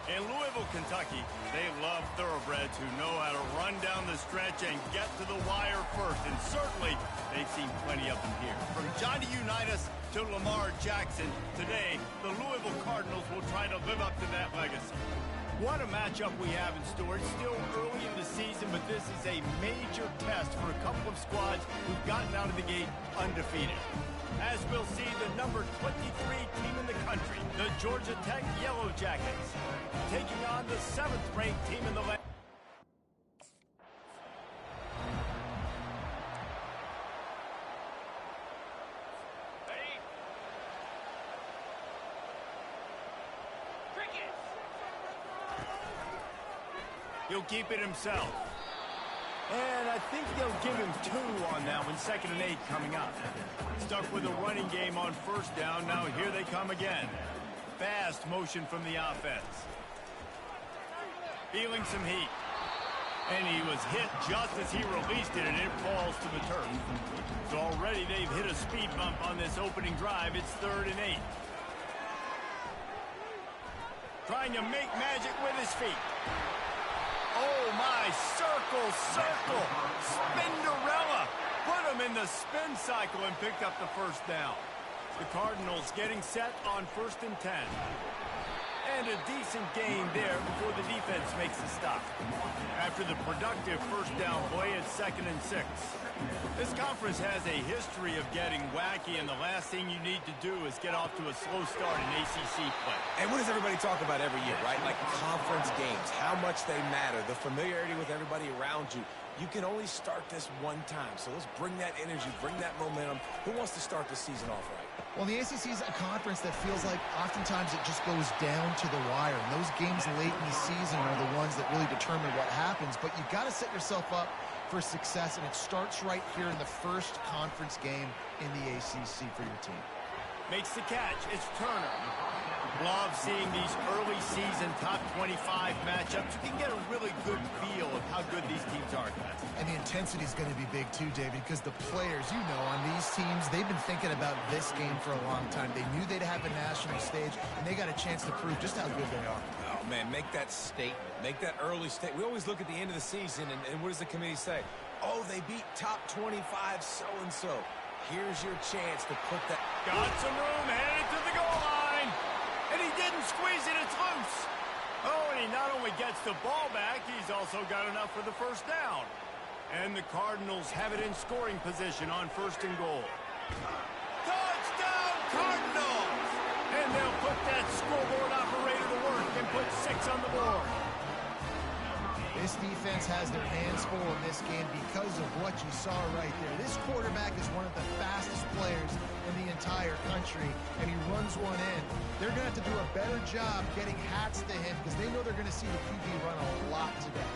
In Louisville, Kentucky, they love thoroughbreds who know how to run down the stretch and get to the wire first, and certainly they've seen plenty of them here. From Johnny Unitas to Lamar Jackson, today the Louisville Cardinals will try to live up to that legacy. What a matchup we have in store. It's still early in the season, but this is a major test for a couple of squads who've gotten out of the gate undefeated. As we'll see, the number 23 team in the country, the Georgia Tech Yellow Jackets, taking on the 7th-ranked team in the land. He'll keep it himself. And I think they'll give him 2 on that one, 2nd and 8 coming up. Stuck with a running game on 1st down. Now here they come again. Fast motion from the offense. Feeling some heat. And he was hit just as he released it, and it falls to the turf. So already they've hit a speed bump on this opening drive. It's 3rd and 8. Trying to make magic with his feet. Oh, my, circle, Spinderella. Put him in the spin cycle and picked up the 1st down. The Cardinals getting set on 1st and 10. And a decent gain there before the defense makes the stop. After the productive 1st down play, it's 2nd and 6. This conference has a history of getting wacky, and the last thing you need to do is get off to a slow start in ACC play. And what does everybody talk about every year, right? Like conference games, how much they matter, the familiarity with everybody around you. You can only start this one time, so let's bring that energy, bring that momentum. Who wants to start the season off right? Well, the ACC is a conference that feels like oftentimes it just goes down to the wire. And those games late in the season are the ones that really determine what happens. But you've got to set yourself up for success, and it starts right here in the first conference game in the ACC for your team. Makes the catch. It's Turner. Love seeing these early season top 25 matchups. You can get a really good feel of how good these teams are, guys. And the intensity is going to be big too, David, because the players, you know, on these teams, they've been thinking about this game for a long time. They knew they'd have a national stage, and they got a chance to prove just how good they are. Oh, man, make that statement. Make that early statement. We always look at the end of the season, and what does the committee say? Oh, they beat top 25 so-and-so. Here's your chance to put that... Got some room, headed to the goal line. And he didn't squeeze it, it's loose. Oh, and he not only gets the ball back, he's also got enough for the 1st down. And the Cardinals have it in scoring position on 1st and goal. Touchdown, Cardinals! And they'll put that scoreboard operator to work and put 6 on the board. This defense has their hands full in this game because of what you saw right there. This quarterback is one of the fastest players in the entire country, and he runs one in. They're going to have to do a better job getting hats to him because they know they're going to see the QB run a lot today.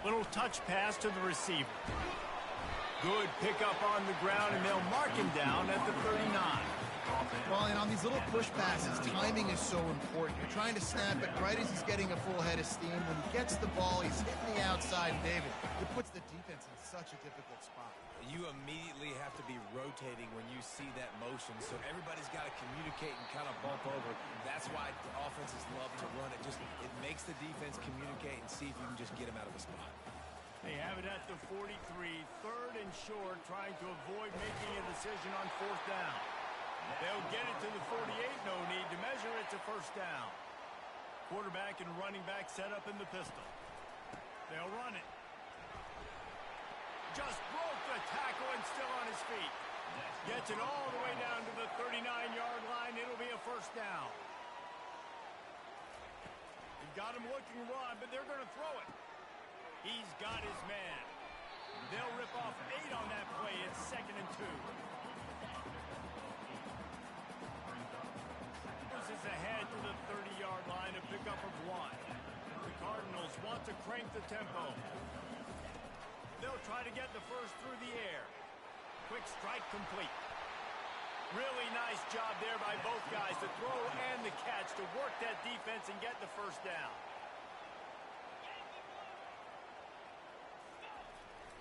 Little touch pass to the receiver. Good pickup on the ground, and they'll mark him down at the 39. Well, and on these little push passes, timing is so important. You're trying to snap it right as he's getting a full head of steam. When he gets the ball, he's hitting the outside, and David, it puts the defense in such a difficult spot. You immediately have to be rotating when you see that motion, so everybody's got to communicate and kind of bump over. That's why the offenses love to run it. It makes the defense communicate and see if you can just get him out of the spot. They have it at the 43, third and short, trying to avoid making a decision on fourth down. They'll get it to the 48, no need to measure it to first down. Quarterback and running back set up in the pistol. They'll run it. Just broke the tackle and still on his feet. Gets it all the way down to the 39-yard line. It'll be a first down. You've got him looking run, but they're going to throw it. He's got his man. They'll rip off 8 on that play. It's 2nd and 2. This is ahead to the 30-yard line, a pickup of 1. The Cardinals want to crank the tempo. They'll try to get the first through the air. Quick strike complete. Really nice job there by both guys, the throw and the catch, to work that defense and get the first down.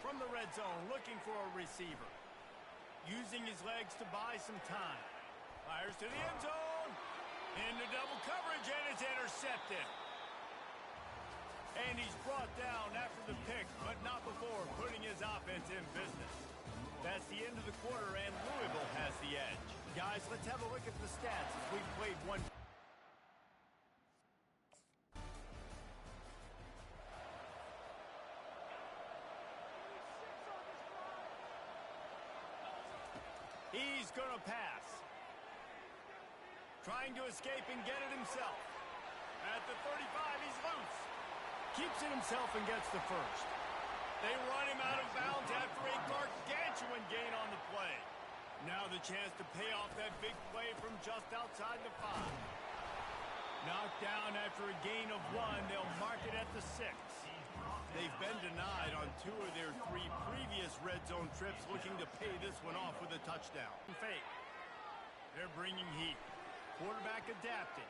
From the red zone, looking for a receiver. Using his legs to buy some time. Fires to the end zone. Into double coverage, and it's intercepted. And he's brought down after the pick, but not before putting his offense in business. That's the end of the quarter, and Louisville has the edge. Guys, let's have a look at the stats as we've played one. He's going to pass. Trying to escape and get it himself. At the 35, he's loose. Keeps it himself and gets the first. They run him out of bounds after a gargantuan gain on the play. Now the chance to pay off that big play from just outside the 5. Knocked down after a gain of 1. They'll mark it at the 6. They've been denied on 2 of their 3 previous red zone trips, looking to pay this one off with a touchdown. Fake. They're bringing heat. Quarterback adapting.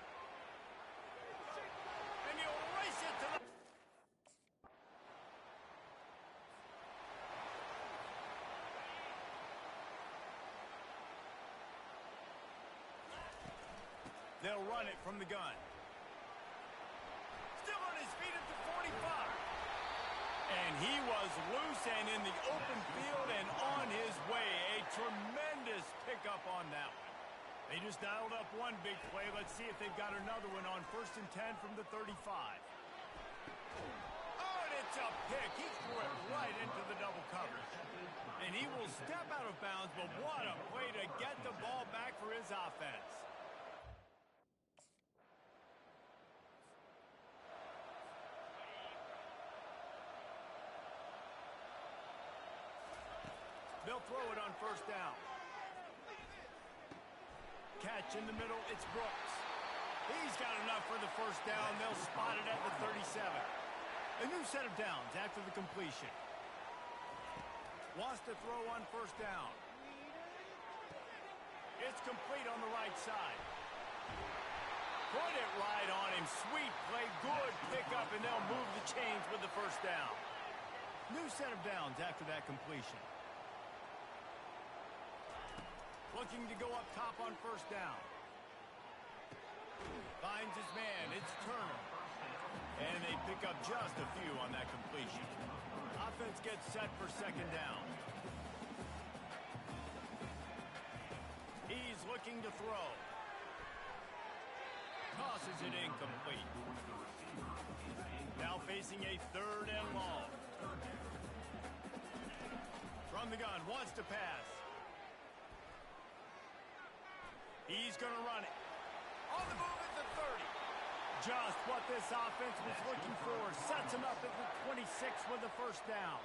And he'll race it to the... They'll run it from the gun. Still on his feet at the 45. And he was loose and in the open field and on his way. A tremendous pickup on that one. They just dialed up one big play. Let's see if they've got another one on 1st and 10 from the 35. Oh, and it's a pick. He threw it right into the double coverage. And he will step out of bounds, but what a play to get the ball back for his offense. They'll throw it on 1st down. Catch in the middle, it's Brooks. He's got enough for the 1st down. They'll spot it at the 37. A new set of downs after the completion. Wants to throw on 1st down. It's complete on the right side. Put it right on him. Sweet play, good pickup, and they'll move the chains with the 1st down. New set of downs after that completion. Looking to go up top on 1st down. Finds his man. It's Turner. And they pick up just a few on that completion. Offense gets set for 2nd down. He's looking to throw. Tosses it incomplete. Now facing a 3rd and long. From the gun, wants to pass. He's going to run it. On the move at the 30. Just what this offense was looking for. Sets him up at the 26 with the 1st down.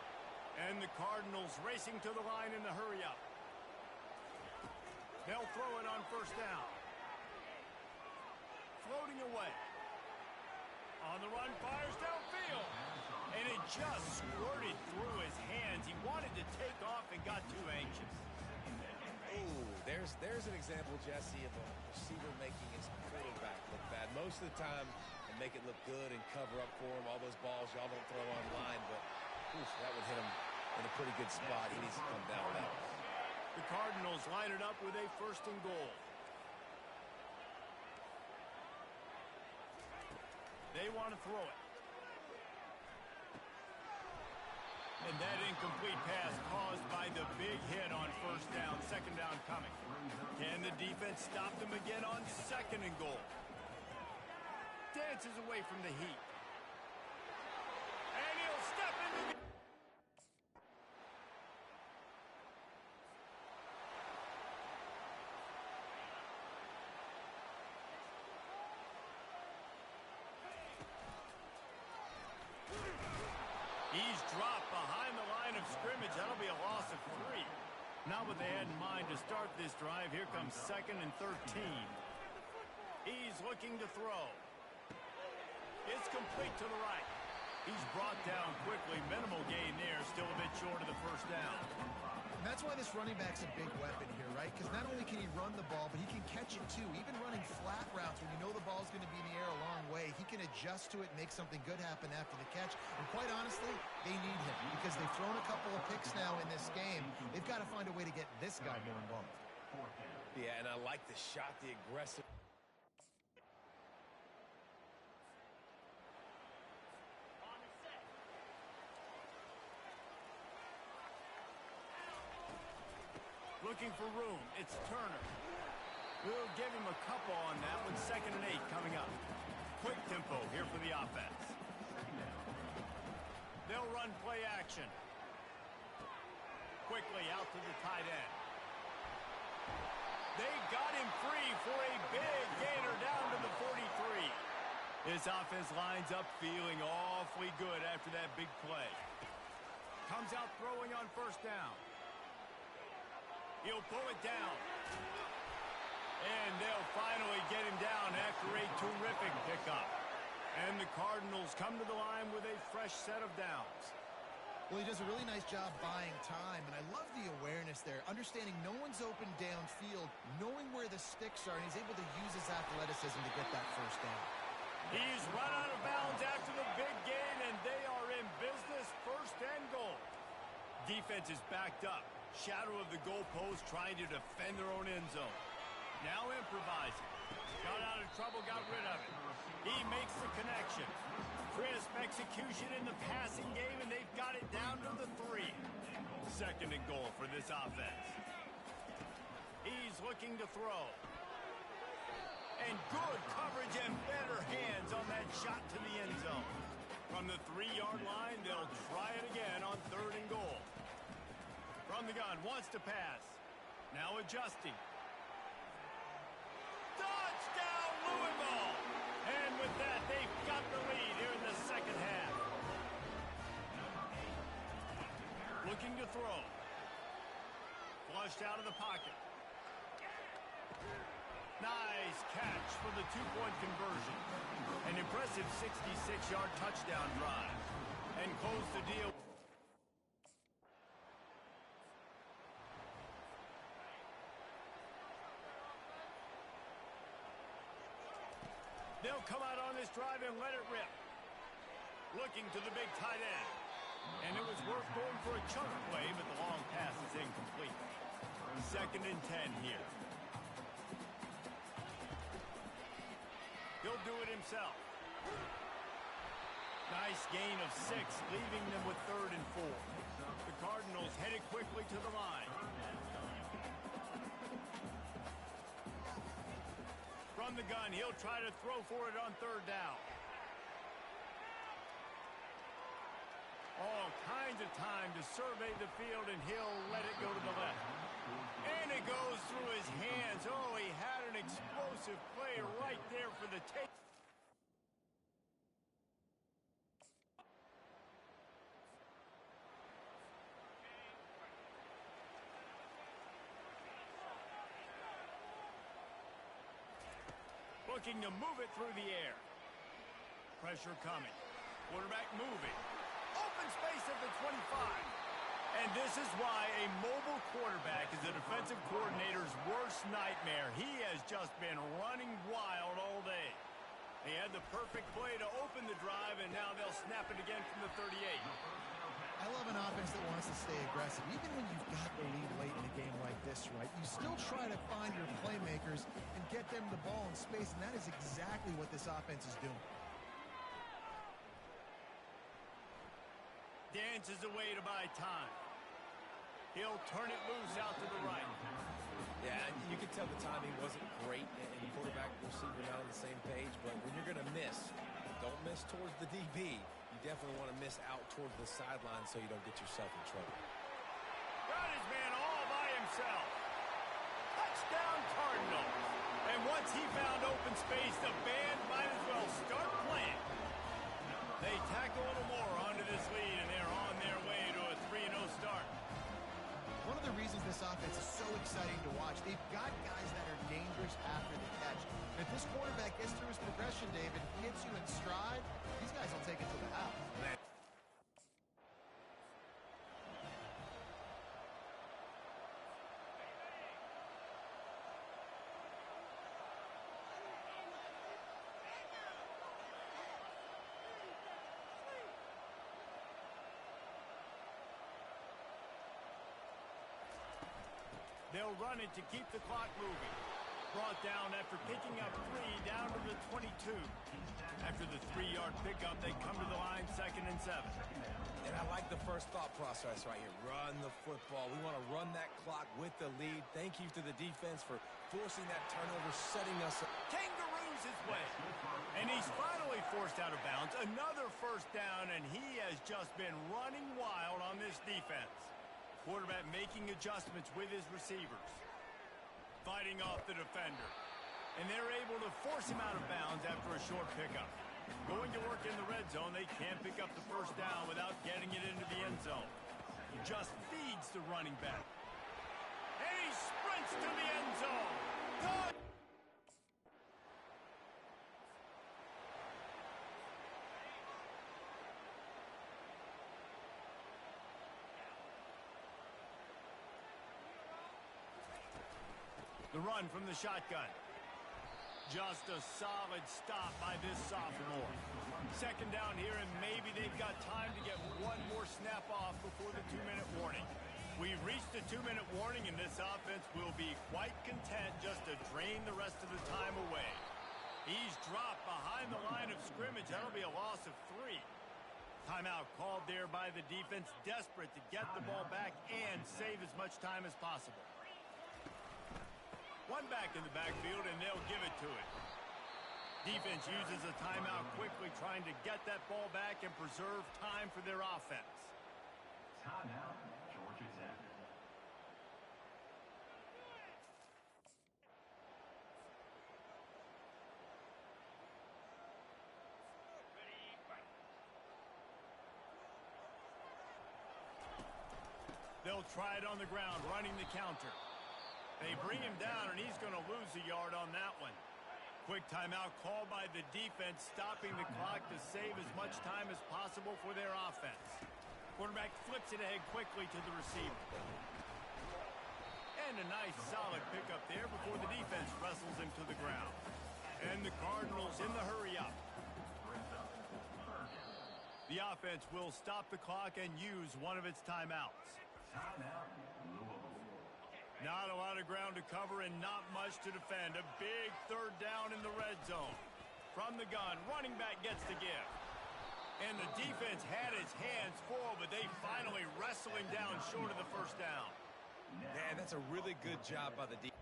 And the Cardinals racing to the line in the hurry-up. They'll throw it on 1st down. Floating away. On the run, fires downfield. A and it just squirted through his hands. He wanted to take off and got too anxious. Ooh, there's an example, Jesse, of a receiver making his quarterback look bad. Most of the time, they make it look good and cover up for him. All those balls y'all don't throw online, but oof, that would hit him in a pretty good spot. He needs to come down with that one. The Cardinals line it up with a 1st and goal. They want to throw it. And that incomplete pass caused by the big hit on 1st down, 2nd down coming. Can the defense stop them again on 2nd and goal? Dances away from the heat. And he'll step into the... He's dropped behind the line of scrimmage. That'll be a loss of 3. Not what they had in mind to start this drive. Here comes 2nd and 13. He's looking to throw. It's complete to the right. He's brought down quickly. Minimal gain there. Still a bit short of the 1st down. And that's why this running back's a big weapon here, right? Because not only can he run the ball, but he can catch it too. Even running flat routes when you know the ball's going to be in the air a long way, he can adjust to it and make something good happen after the catch. And quite honestly, they need him because they've thrown a couple of picks now in this game. They've got to find a way to get this guy more involved. Yeah, and I like the shot, the aggressive. Looking for room. It's Turner. We'll give him a couple on that one. 2nd and 8 coming up. Quick tempo here for the offense. They'll run play action. Quickly out to the tight end. They got him free for a big gainer down to the 43. This offense lines up feeling awfully good after that big play. Comes out throwing on 1st down. He'll pull it down. And they'll finally get him down after a terrific pickup. And the Cardinals come to the line with a fresh set of downs. Well, he does a really nice job buying time, and I love the awareness there, understanding no one's open downfield, knowing where the sticks are, and he's able to use his athleticism to get that 1st down. He's run out of bounds after the big gain, and they are in business. 1st and goal. Defense is backed up. Shadow of the goalpost, trying to defend their own end zone. Now improvising. Got out of trouble, got rid of it. He makes the connection. Crisp execution in the passing game, and they've got it down to the 3. 2nd and goal for this offense. He's looking to throw. And good coverage and better hands on that shot to the end zone. From the 3-yard line, they'll try it again on 3rd and goal. From the gun, wants to pass. Now adjusting. Touchdown, Louisville! And with that, they've got the lead here in the 2nd half. Looking to throw. Flushed out of the pocket. Nice catch for the 2-point conversion. An impressive 66-yard touchdown drive. And close the deal. They'll come out on this drive and let it rip. Looking to the big tight end. And it was worth going for a chunk play, but the long pass is incomplete. 2nd and 10 here. He'll do it himself. Nice gain of 6, leaving them with 3rd and 4. The Cardinals headed quickly to the line. From the gun, he'll try to throw for it on 3rd down. All kinds of time to survey the field, and he'll let it go to the left. And it goes through his hands. Oh, he had an explosive play right there for the take. Looking to move it through the air. Pressure coming. Quarterback moving. Open space at the 25. And this is why a mobile quarterback is a defensive coordinator's worst nightmare. He has just been running wild all day. They had the perfect play to open the drive, and now they'll snap it again from the 38. I love an offense that wants to stay aggressive. Even when you've got the lead late in a game like this, right, you still try to find your playmakers and get them the ball in space, and that is exactly what this offense is doing. Dances away to buy time. He'll turn it loose out to the right. Yeah, you can tell the timing wasn't great, and quarterback and receiver not on the same page, but when you're going to miss, don't miss towards the DB. You definitely want to miss out towards the sideline so you don't get yourself in trouble. Got his man all by himself. Touchdown Cardinals. And once he found open space, the band might as well start playing. They tack a little more onto this lead, and they're on their way to a 3-0 start. One of the reasons this offense is so exciting to watch, they've got guys that are dangerous after the catch. And if this quarterback gets through his progression, David, hits you in stride, these guys will take it to the house. They'll run it to keep the clock moving. Brought down after picking up 3 down to the 22. After the 3-yard pickup, they come to the line 2nd and 7. And I like the first thought process right here. Run the football. We want to run that clock with the lead. Thank you to the defense for forcing that turnover, setting us up. Kangaroos his way. And he's finally forced out of bounds. Another first down, and he has just been running wild on this defense. Quarterback making adjustments with his receivers. Fighting off the defender. And they're able to force him out of bounds after a short pickup. Going to work in the red zone, they can't pick up the first down without getting it into the end zone. He just feeds the running back. And he sprints to the end zone. Good. The run from the shotgun. Just a solid stop by this sophomore. 2nd down here, and maybe they've got time to get one more snap off before the 2-minute warning. We've reached the 2-minute warning, and this offense will be quite content just to drain the rest of the time away. He's dropped behind the line of scrimmage. That'll be a loss of 3. Timeout called there by the defense, desperate to get the ball back and save as much time as possible. One back in the backfield, and they'll give it to it. Defense uses a timeout quickly, trying to get that ball back and preserve time for their offense. Timeout, Georgia Tech. They'll try it on the ground, running the counter. They bring him down, and he's going to lose a yard on that one. Quick timeout called by the defense, stopping the clock to save as much time as possible for their offense. Quarterback flips it ahead quickly to the receiver. And a nice solid pickup there before the defense wrestles him to the ground. And the Cardinals in the hurry-up. The offense will stop the clock and use one of its timeouts. Timeout, Louisville. Not a lot of ground to cover and not much to defend. A big 3rd down in the red zone. From the gun, running back gets the give. And the defense had its hands full, but they finally wrestle him down short of the first down. Man, that's a really good job by the defense.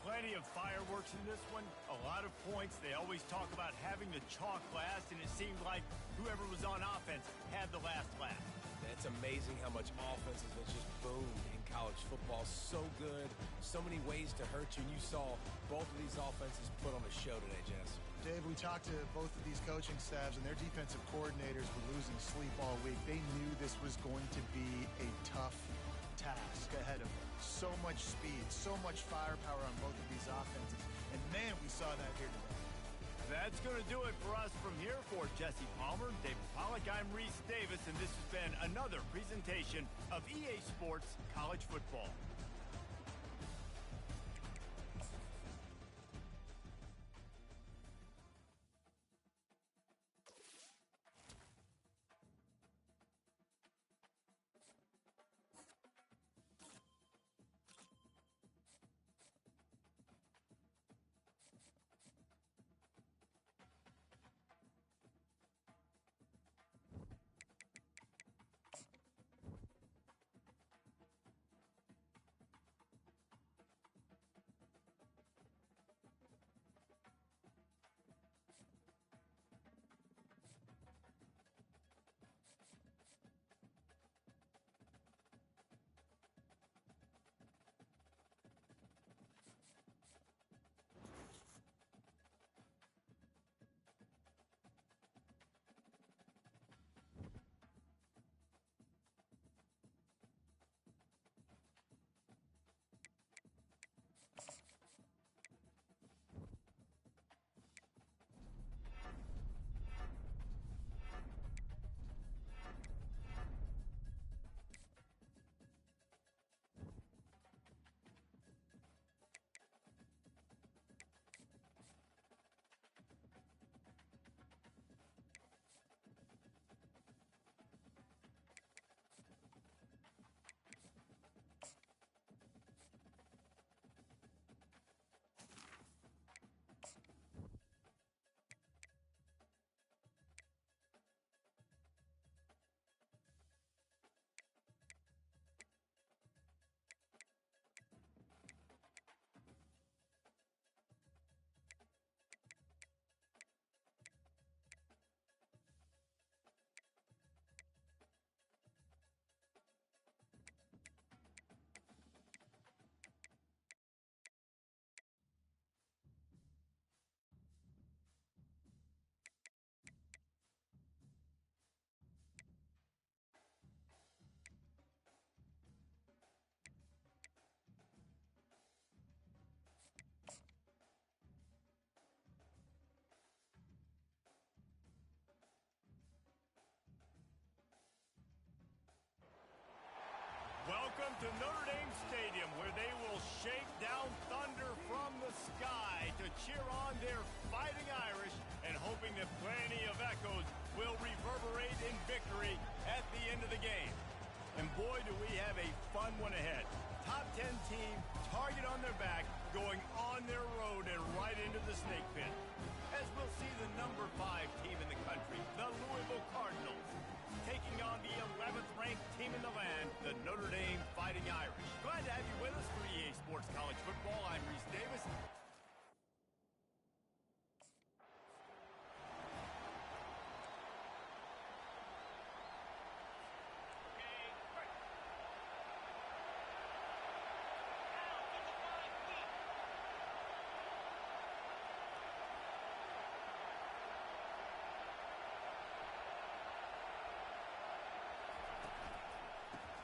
Plenty of fireworks in this one. A lot of points. They always talk about having the chalk last, and it seemed like whoever was on offense had the last laugh. It's amazing how much offenses have just boomed in college football. So good, so many ways to hurt you, and you saw both of these offenses put on a show today, Jess. Dave, we talked to both of these coaching staffs, and their defensive coordinators were losing sleep all week. They knew this was going to be a tough task ahead of them. So much speed, so much firepower on both of these offenses. And, man, we saw that here today. That's going to do it for us from here. For Jesse Palmer, David Pollack, I'm Reese Davis, and this has been another presentation of EA Sports College Football. Welcome to Notre Dame Stadium, where they will shake down thunder from the sky to cheer on their Fighting Irish, and hoping that plenty of echoes will reverberate in victory at the end of the game. And boy, do we have a fun one ahead. Top 10 team, target on their back, going on their road and right into the snake pit. As we'll see the number 5 team in the country, the Louisville Cardinals, taking on the 11th ranked team in the land, the Notre Dame Fighting Irish. Glad to have you with us for EA Sports College Football. I'm Reese Davis.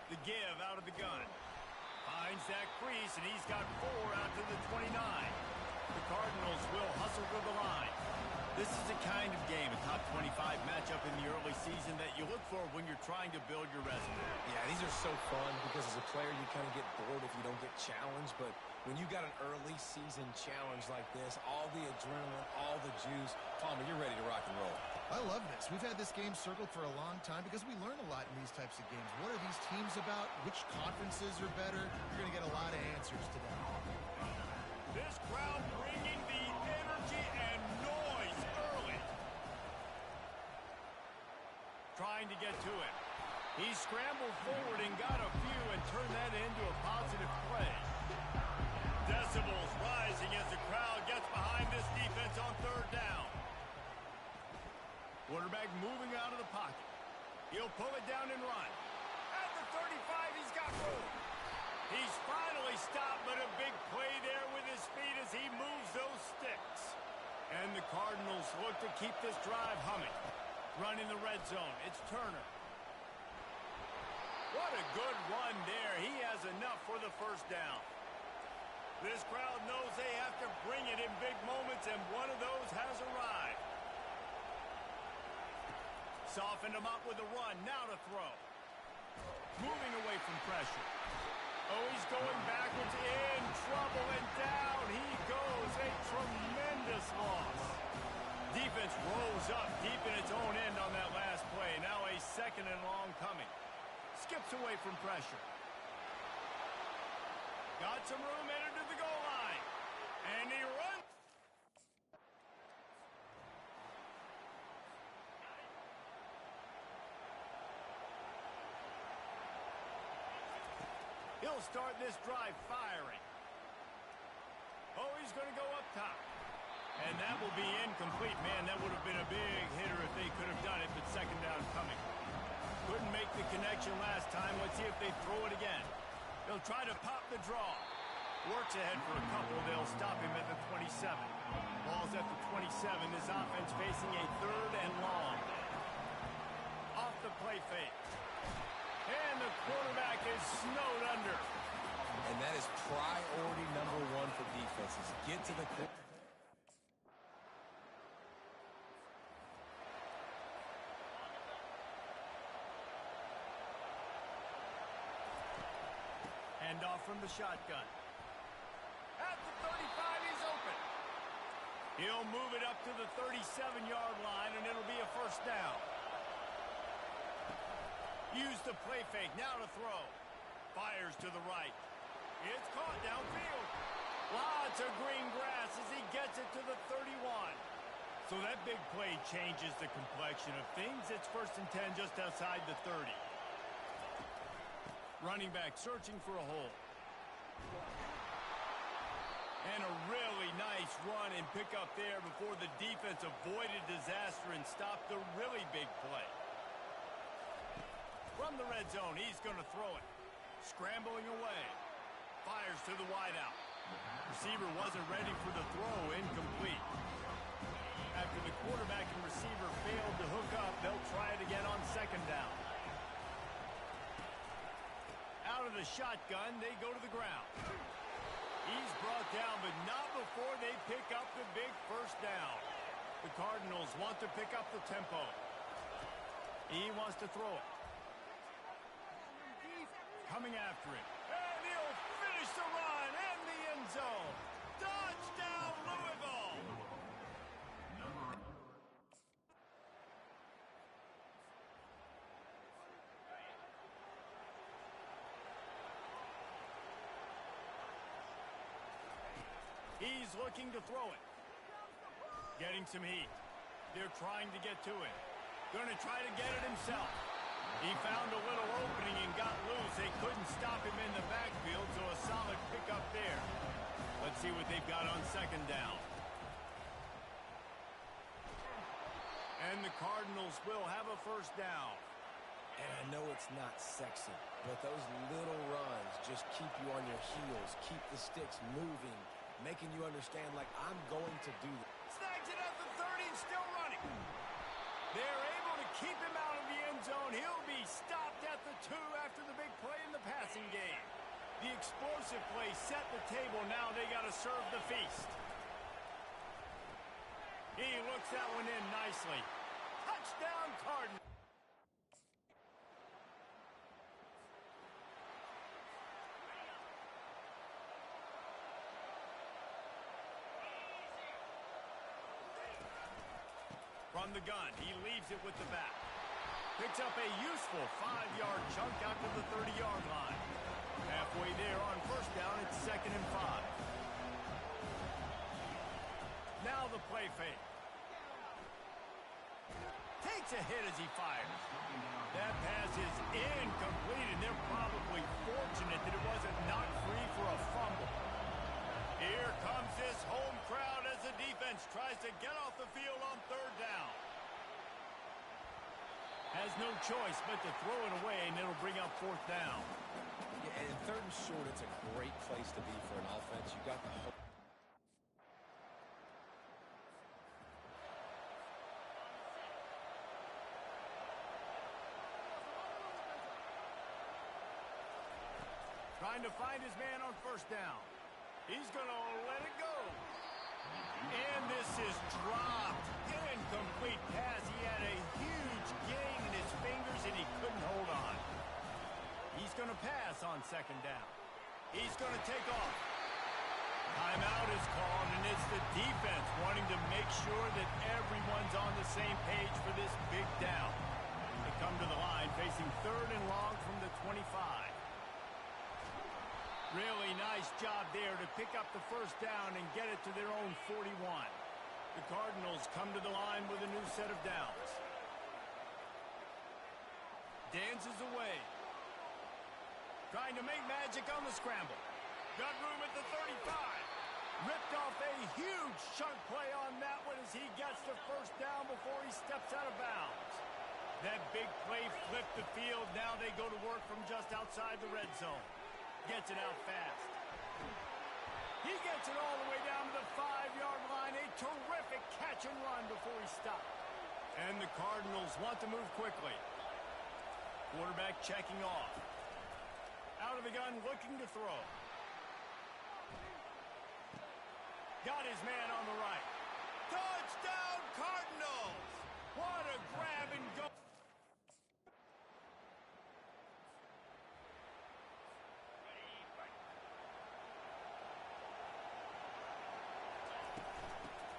The give out of the gun. Finds that crease, and he's got 4 out to the 29. The Cardinals will hustle to the line. This is the kind of game, a top 25 matchup in the early season, that you look for when you're trying to build your resume. Yeah, these are so fun because as a player, you kind of get bored if you don't get challenged. But when you got an early season challenge like this, all the adrenaline, all the juice, Palmer, you're ready to rock and roll. I love this. We've had this game circled for a long time because we learn a lot in these types of games. What are these teams about? Which conferences are better? You're going to get a lot of answers today. This crowd bringing the energy and noise early. Trying to get to it. He scrambled forward and got a few and turned that into a positive play. Decibels rising as the crowd gets behind this defense on 3rd down. Quarterback moving out of the pocket. He'll pull it down and run. At the 35, he's got room. He's finally stopped, but a big play there with his feet as he moves those sticks. And the Cardinals look to keep this drive humming. Run in the red zone. It's Turner. What a good run there. He has enough for the 1st down. This crowd knows they have to bring it in big moments, and one of those has arrived. Softened him up with a run. Now to throw. Moving away from pressure. Oh, he's going backwards, in trouble, and down he goes. A tremendous loss. Defense rose up deep in its own end on that last play. Now a second and long coming. Skips away from pressure. Got some room, entered to the goal line. And he runs. He'll start this drive firing. Oh, he's going to go up top. And that will be incomplete. Man, that would have been a big hitter if they could have done it, but second down coming. Couldn't make the connection last time. Let's see if they throw it again. They'll try to pop the draw. Works ahead for a couple. They'll stop him at the 27. Ball's at the 27. This offense facing a third and long. Off the play fake. And the quarterback is snowed under. And that is priority number one for defenses. Get to the quarterback. Hand off from the shotgun. At the 35, he's open. He'll move it up to the 37-yard line, and it'll be a first down. Use the play fake, now to throw. Fires to the right. It's caught downfield. Lots of green grass as he gets it to the 31. So that big play changes the complexion of things. It's first and 10 just outside the 30. Running back searching for a hole. And a really nice run and pick up there before the defense avoided disaster and stopped the really big play. From the red zone, he's going to throw it. Scrambling away. Fires to the wideout. Receiver wasn't ready for the throw. Incomplete. After the quarterback and receiver failed to hook up, they'll try it again on second down. Out of the shotgun, they go to the ground. He's brought down, but not before they pick up the big first down. The Cardinals want to pick up the tempo. He wants to throw it. Coming after it. And he'll finish the run in the end zone. Touchdown, Louisville! He's looking to throw it. Getting some heat. They're trying to get to it. Going to try to get it himself. He found a little opening and got loose. They couldn't stop him in the backfield, so a solid pickup there. Let's see what they've got on second down. And the Cardinals will have a first down. And I know it's not sexy, but those little runs just keep you on your heels, keep the sticks moving, making you understand, like, I'm going to do this. Snags it at the 30 and still running. They're able to keep him out of the end zone. He'll be stopped at the 2 after the big play in the passing game. The explosive play set the table. Now they got to serve the feast. He looks that one in nicely. Touchdown, Cardinals. From the gun, he leaves it with the back. Picks up a useful 5-yard chunk out to the 30-yard line. Halfway there on first down, it's 2nd and 5. Now the play fake. Takes a hit as he fires. That pass is incomplete, and they're probably fortunate that it wasn't knocked free for a fumble. Here comes this home crowd as the defense tries to get off the field on third down. Has no choice but to throw it away, and it'll bring up fourth down. Yeah, and third and short, it's a great place to be for an offense. You got the whole... Trying to find his man on first down. He's going to let it go. And this is dropped. Incomplete pass. He had a huge gain in his fingers, and he couldn't hold on. He's going to pass on second down. He's going to take off. Timeout is called, and it's the defense wanting to make sure that everyone's on the same page for this big down. They come to the line facing third and long from the 25. Really nice job there to pick up the first down and get it to their own 41. The Cardinals come to the line with a new set of downs. Dances away. Trying to make magic on the scramble. Got room at the 35. Ripped off a huge chunk play on that one as he gets the first down before he steps out of bounds. That big play flipped the field. Now they go to work from just outside the red zone. Gets it out fast. He gets it all the way down to the 5-yard line. A terrific catch and run before he stopped. And the Cardinals want to move quickly. Quarterback checking off. Out of the gun, looking to throw. Got his man on the right. Touchdown, Cardinals! What a grab and go.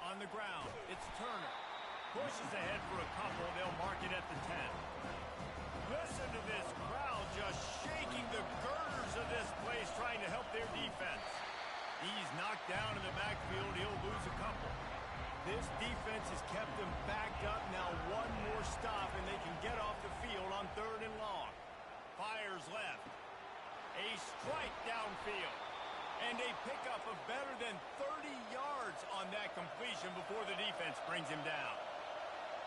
On the ground, it's Turner. Pushes ahead for a couple. They'll mark it at the 10. Listen to this crowd just shaking the girders of this place, trying to help their defense. He's knocked down in the backfield. He'll lose a couple. This defense has kept them backed up. Now one more stop, and they can get off the field on third and long. Fires left. A strike downfield. And a pickup of better than 30 yards on that completion before the defense brings him down.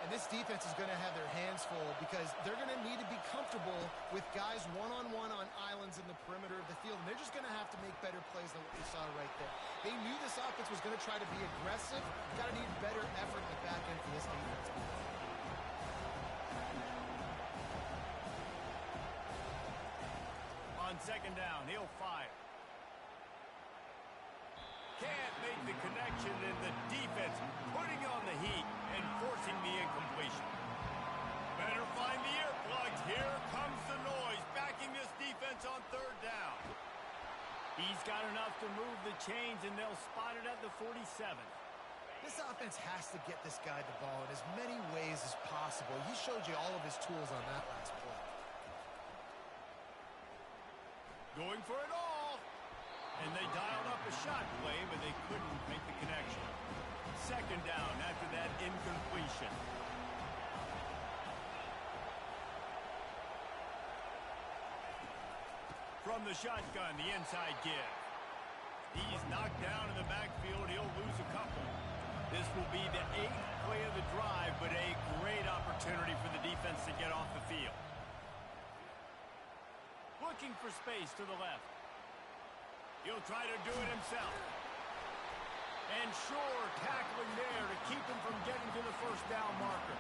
And this defense is going to have their hands full because they're going to need to be comfortable with guys one-on-one on islands in the perimeter of the field. And they're just going to have to make better plays than what we saw right there. They knew this offense was going to try to be aggressive. Got to need better effort in the back end for this defense. On second down, he'll fire. Can't make the connection, and the defense putting on the heat and forcing the incompletion. Better find the earplugs. Here comes the noise, backing this defense on third down. He's got enough to move the chains, and they'll spot it at the 47. This offense has to get this guy the ball in as many ways as possible. He showed you all of his tools on that last play. Going for it all. And they dialed up a shot play, but they couldn't make the connection. Second down after that incompletion. From the shotgun, the inside give. He's knocked down in the backfield. He'll lose a couple. This will be the 8th play of the drive, but a great opportunity for the defense to get off the field. Looking for space to the left. He'll try to do it himself. And sure, tackling there to keep him from getting to the first down marker.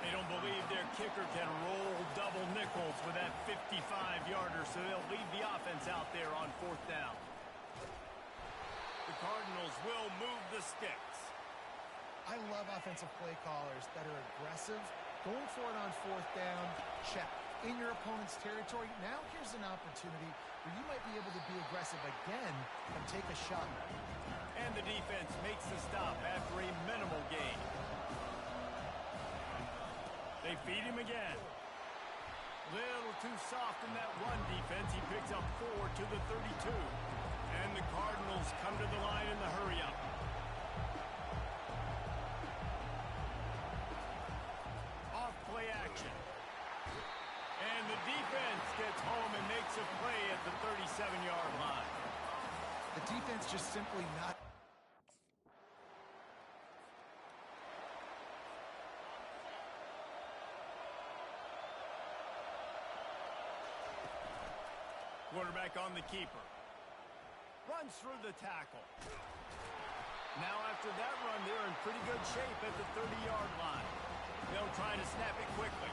They don't believe their kicker can roll double nickels with that 55-yarder, so they'll leave the offense out there on fourth down. The Cardinals will move the sticks. I love offensive play callers that are aggressive. Going for it on fourth down, check. In your opponent's territory, now here's an opportunity where you might be able to be aggressive again and take a shot. And the defense makes the stop after a minimal gain. They feed him again. Little too soft in that run defense. He picks up 4 to the 32. And the Cardinals come to the line in the hurry-up. Off play action. And the defense gets home and makes a play at the 37-yard line. The defense just simply not. Quarterback on the keeper. Runs through the tackle. Now after that run, they're in pretty good shape at the 30-yard line. They'll try to snap it quickly.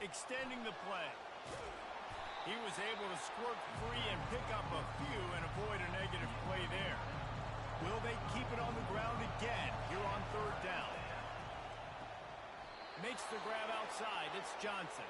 extending the play. He was able to squirt free and pick up a few and avoid a negative play there. Will they keep it on the ground again here on third down? Makes the grab outside. It's Johnson.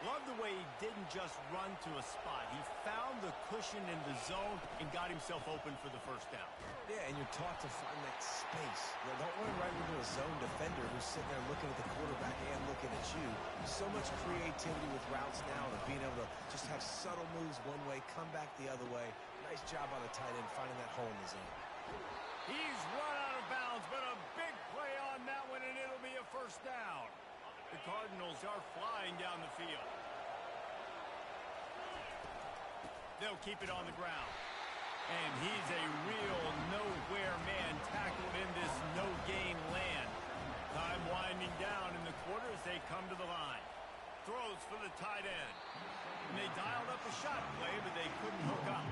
Love the way he didn't just run to a spot. He found the cushion in the zone and got himself open for the first down. Yeah, and you're taught to find that space. You know, don't run right into a zone defender who's sitting there looking at the quarterback and looking at you. So much creativity with routes now and being able to just have subtle moves one way, come back the other way. Nice job on the tight end finding that hole in the zone. He's run out of bounds, but a big play on that one, and it'll be a first down. The Cardinals are flying down the field. They'll keep it on the ground. And he's a real nowhere man tackled in this no-gain land. Time winding down in the quarter as they come to the line. Throws for the tight end. And they dialed up a shot play, but they couldn't hook up.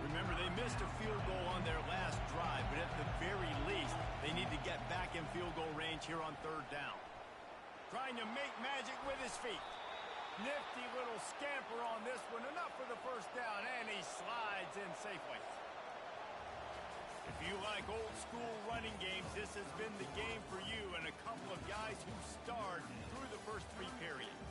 Remember, they missed a field goal on their last drive, but at the very least, they need to get back in field goal range here on third down. Trying to make magic with his feet. Nifty little scamper on this one. Enough for the first down, and he slides in safely. If you like old school running games, this has been the game for you and a couple of guys who starred through the first three periods.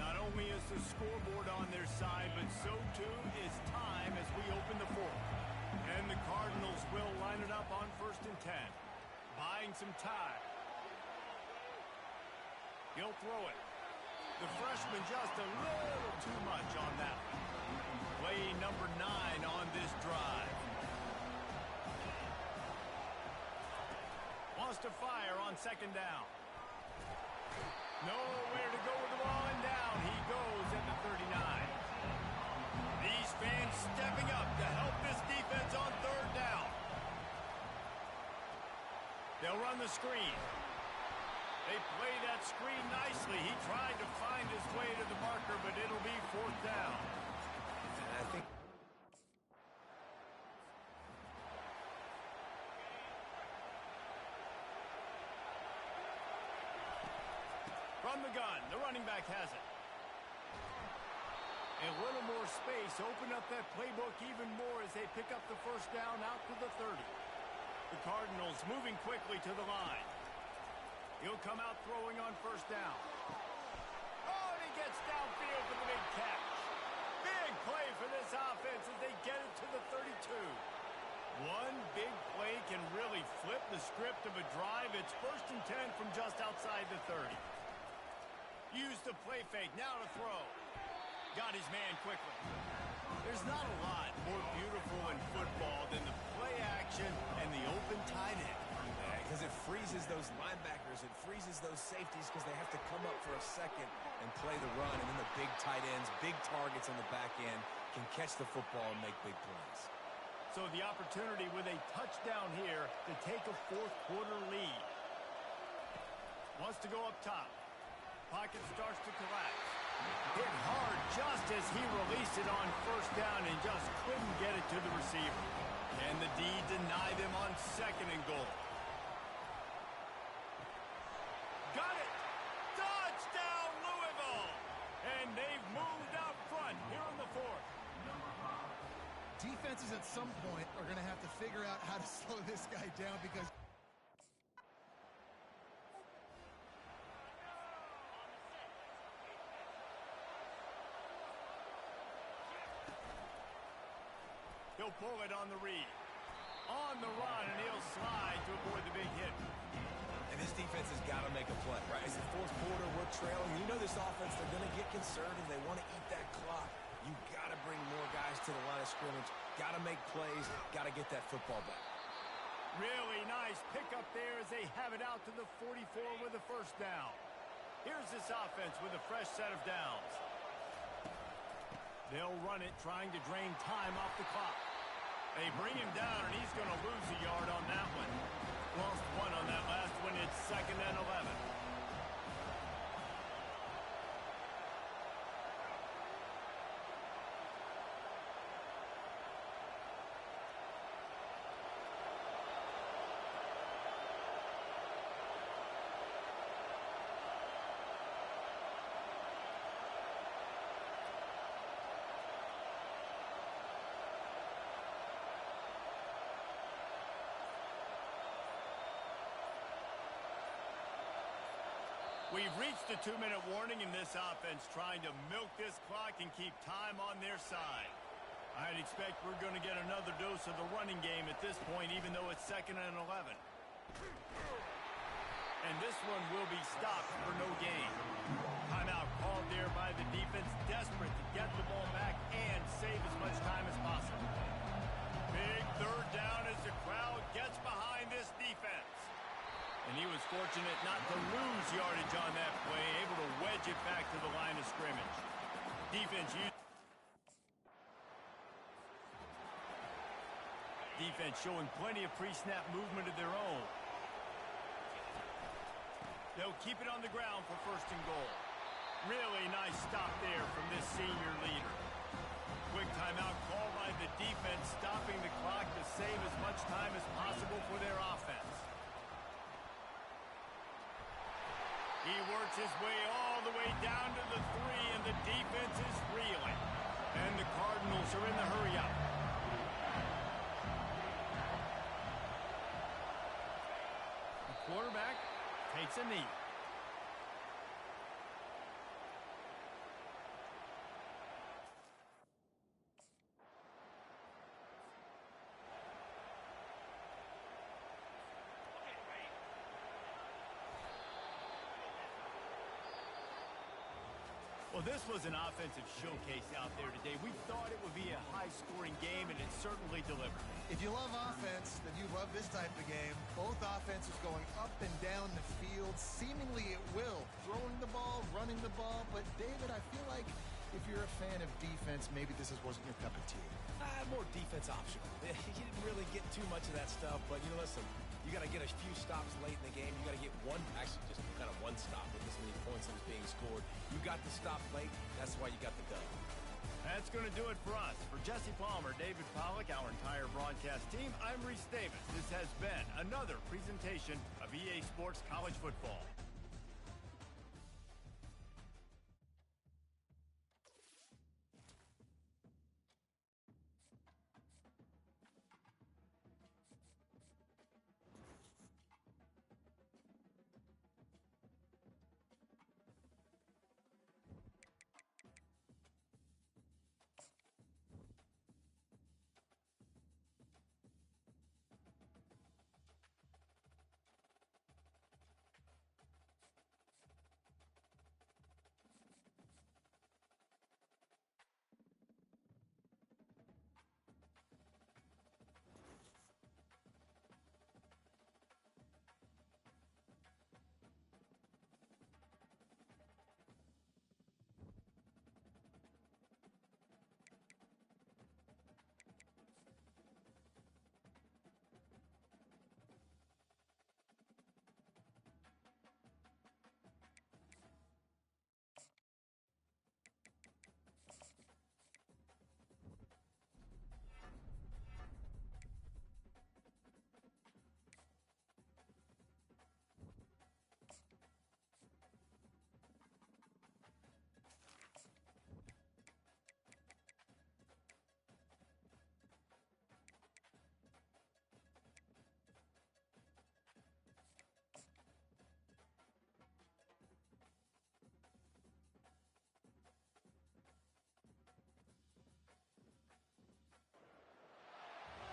Not only is the scoreboard on their side, but so too is time as we open the fourth. And the Cardinals will line it up on 1st and 10. Buying some time. He'll throw it. The freshman just a little too much on that one. Play number 9 on this drive. Wants to fire on 2nd down. Nowhere to go with the ball, and down he goes at the 39. These fans stepping up to help this defense on 3rd down. They'll run the screen. They play that screen nicely. He tried to find his way to the marker, but it'll be 4th down. And I think from the gun, the running back has it. A little more space, open up that playbook even more as they pick up the first down out to the 30. The Cardinals moving quickly to the line. He'll come out throwing on 1st down. Oh, and he gets downfield for the big catch. Big play for this offense as they get it to the 32. One big play can really flip the script of a drive. It's 1st and 10 from just outside the 30. Use the play fake, now to throw. Got his man quickly. There's not a lot more beautiful in football than the play action and the open tight end. because it freezes those linebackers, it freezes those safeties because they have to come up for a second and play the run, and then the big tight ends, big targets on the back end can catch the football and make big plays. So the opportunity with a touchdown here to take a fourth quarter lead. Wants to go up top. Pocket starts to collapse. Hit hard just as he released it on first down and just couldn't get it to the receiver. And the D deny them on 2nd and goal. Got it! Touchdown, Louisville! And they've moved out front here in the fourth. Defenses at some point are going to have to figure out how to slow this guy down because he'll pull it on the read. On the run, and he'll slide to avoid the big hit. And this defense has got to make a play, right? It's the fourth quarter, we're trailing. You know this offense, they're going to get conservative. They want to eat that clock. You got to bring more guys to the line of scrimmage. Got to make plays. Got to get that football back. Really nice pickup there as they have it out to the 44 with the first down. Here's this offense with a fresh set of downs. They'll run it, trying to drain time off the clock. They bring him down, and he's going to lose a yard on that one. Lost one on that last one. It's 2nd and 11. We've reached the 2-minute warning in this offense, trying to milk this clock and keep time on their side. I'd expect we're going to get another dose of the running game at this point, even though it's 2nd and 11. And this one will be stopped for no gain. Timeout called there by the defense, desperate to get the ball back and save as much time as possible. Big 3rd down as the crowd gets behind this defense. And he was fortunate not to lose yardage on that play, able to wedge it back to the line of scrimmage. Defense showing plenty of pre-snap movement of their own. They'll keep it on the ground for 1st and goal. Really nice stop there from this senior leader. Quick timeout called by the defense, stopping the clock to save as much time as possible for their offense. He works his way all the way down to the 3, and the defense is reeling. And the Cardinals are in the hurry-up. The quarterback takes a knee. Well, this was an offensive showcase out there today. We thought it would be a high-scoring game, and it certainly delivered. If you love offense, then you love this type of game. Both offenses going up and down the field, seemingly at will. Throwing the ball, running the ball. But, David, I feel like if you're a fan of defense, maybe this wasn't your cup of tea. More defense optional. You didn't really get too much of that stuff, but, listen, you got to get a few stops late in the game. You got to get just kind of one stop with this many points that was being scored. You got the stop late. That's why you got the dub. That's going to do it for us. For Jesse Palmer, David Pollack, our entire broadcast team, I'm Reese Davis. This has been another presentation of EA Sports College Football.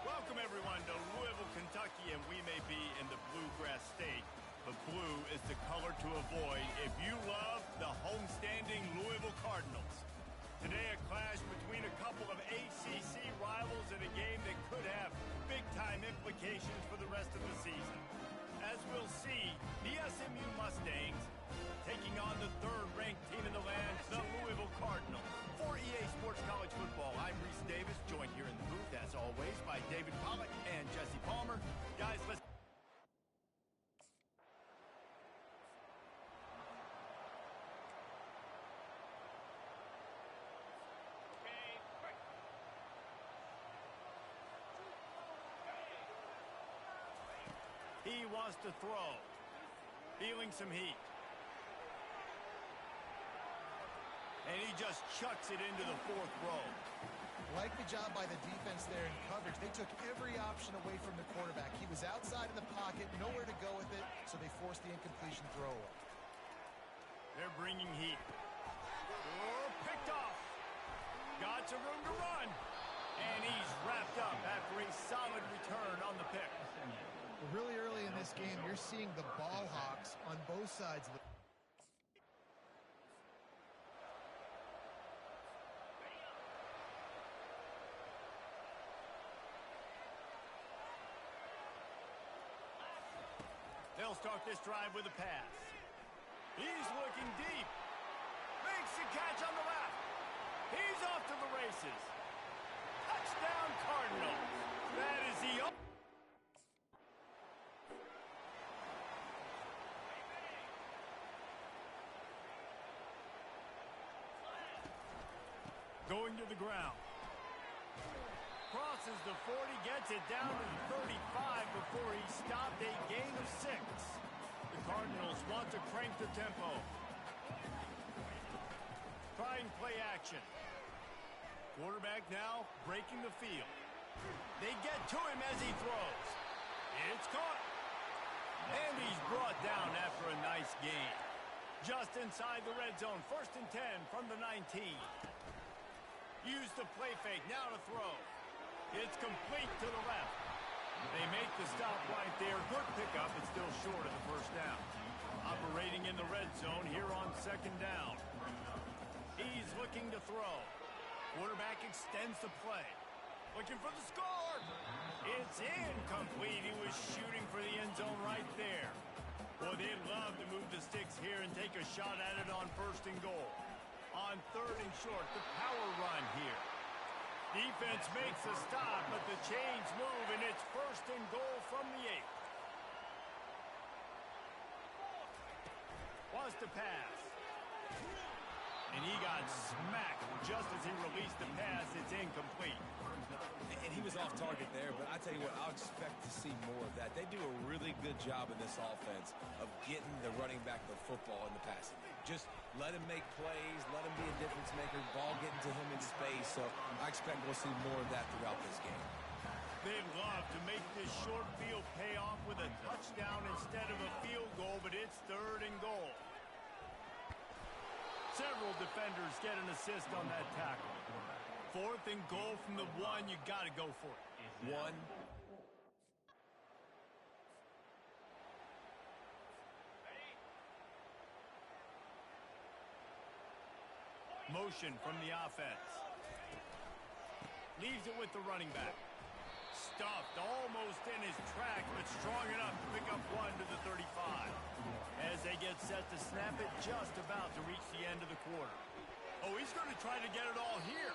Welcome, everyone, to Louisville, Kentucky, and we may be in the Bluegrass State, but blue is the color to avoid if you love the homestanding Louisville Cardinals. Today, a clash between a couple of ACC rivals in a game that could have big-time implications for the rest of the season. As we'll see, the SMU Mustangs taking on the 3rd-ranked team in the land, the Louisville Cardinals. For EA Sports College Football, I'm Reese Davis, joined here in the booth, as always, by David Pollack and Jesse Palmer. Guys, let's... He wants to throw. Feeling some heat. And he just chucks it into the 4th row. Like the job by the defense there in coverage. They took every option away from the quarterback. He was outside of the pocket, nowhere to go with it, so they forced the incompletion throw away. They're bringing heat. Oh, picked off. Got some room to run. And he's wrapped up after a solid return on the pick. Well, really early in this game, you're seeing the ball hawks on both sides of the... They'll start this drive with a pass. He's looking deep. Makes the catch on the left. He's off to the races. Touchdown, Cardinals. That is the... Going to the ground. Crosses the 40, gets it down to the 35 before he stopped a gain of 6. The Cardinals want to crank the tempo. Trying play action. Quarterback now breaking the field. They get to him as he throws. It's caught. And he's brought down after a nice gain. Just inside the red zone, 1st and 10 from the 19. Use the play fake, now to throw. It's complete to the left. They make the stop right there. Good pickup, but still short of the 1st down. Operating in the red zone here on 2nd down. He's looking to throw. Quarterback extends the play. Looking for the score. It's incomplete. He was shooting for the end zone right there. Boy, they'd love to move the sticks here and take a shot at it on 1st and goal. On 3rd and short, the power run here. Defense makes a stop, but the chains move, and it's 1st and goal from the 8. Was to pass. And he got smacked just as he released the pass. It's incomplete. And he was off target there, but I tell you what, I'll expect to see more of that. They do a really good job in this offense of getting the running back the football in the passing game. Just let him make plays, let him be a difference maker, ball getting to him in space. So I expect we'll see more of that throughout this game. They'd love to make this short field pay off with a touchdown instead of a field goal, but it's 3rd and goal. Several defenders get an assist on that tackle. 4th and goal from the 1, you got to go for it. 1. Motion from the offense. Leaves it with the running back. Stuffed almost in his track, but strong enough to pick up 1 to the 35. As they get set to snap it, just about to reach the end of the quarter. Oh, he's going to try to get it all here.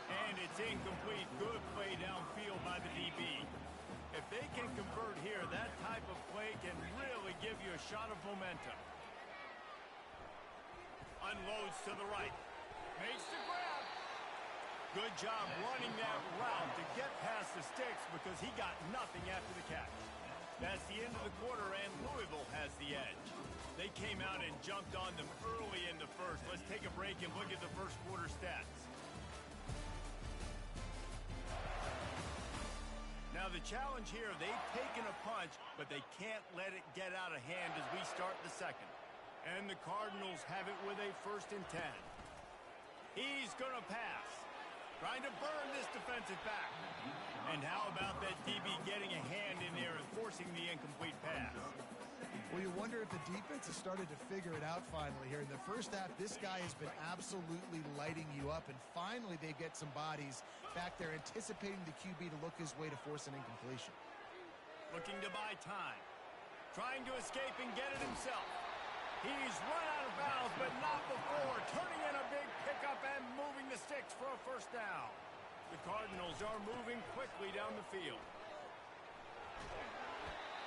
And it's incomplete. Good play downfield by the DB. If they can convert here, that type of play can really give you a shot of momentum. Unloads to the right. Makes the grab. Good job running that route to get past the sticks because he got nothing after the catch. That's the end of the quarter, and Louisville has the edge. They came out and jumped on them early in the 1st. Let's take a break and look at the 1st quarter stats. Now the challenge here, they've taken a punch, but they can't let it get out of hand as we start the 2nd. And the Cardinals have it with a 1st and 10. He's going to pass. Trying to burn this defensive back. And how about that DB getting a hand in there and forcing the incomplete pass? Well, you wonder if the defense has started to figure it out finally here. In the 1st half, this guy has been absolutely lighting you up, and finally they get some bodies back there anticipating the QB to look his way to force an incompletion. Looking to buy time. Trying to escape and get it himself. He's run out of bounds, but not before. Turning in a big pickup and moving the sticks for a 1st down. The Cardinals are moving quickly down the field.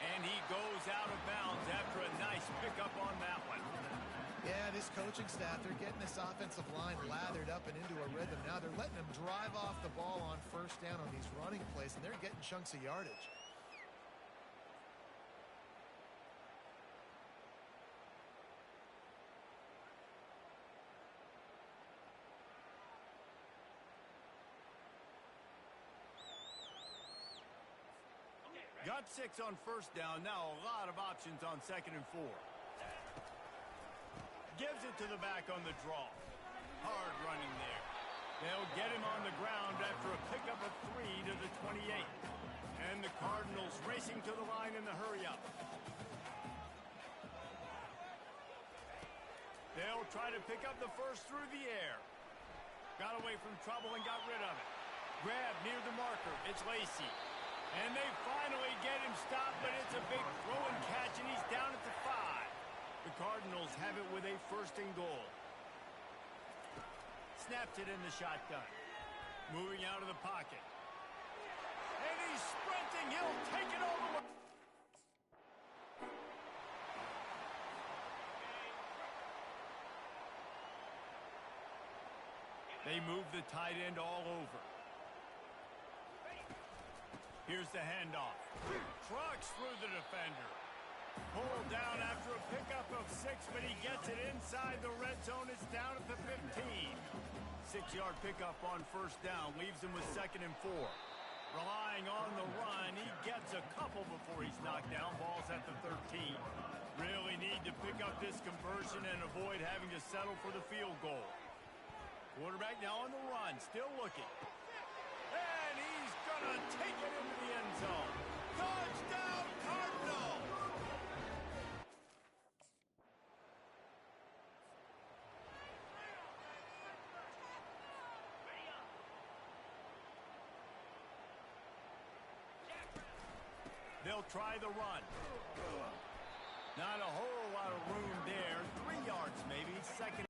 And he goes out of bounds after a nice pickup on that one. Yeah, this coaching staff, they're getting this offensive line lathered up and into a rhythm. Now they're letting them drive off the ball on 1st down on these running plays, and they're getting chunks of yardage. Got 6 on 1st down. Now a lot of options on 2nd and 4. Gives it to the back on the draw. Hard running there. They'll get him on the ground after a pickup of 3 to the 28. And the Cardinals racing to the line in the hurry-up. They'll try to pick up the first through the air. Got away from trouble and got rid of it. Grab near the marker. It's Lacy. And they finally get him stopped, but it's a big throw and catch, and he's down at the 5. The Cardinals have it with a first and goal. Snaps it in the shotgun. Moving out of the pocket. And he's sprinting. He'll take it all the way. They move the tight end all over. Here's the handoff. Trucks through the defender. Pulled down after a pickup of 6, but he gets it inside the red zone. It's down at the 15. 6-yard pickup on first down. Leaves him with 2nd and 4. Relying on the run. He gets a couple before he's knocked down. Ball's at the 13. Really need to pick up this conversion and avoid having to settle for the field goal. Quarterback now on the run, still looking. And he's going to take it into the end zone. Touchdown, Cardinals! They'll try the run. Not a whole lot of room there. 3 yards maybe, 2nd.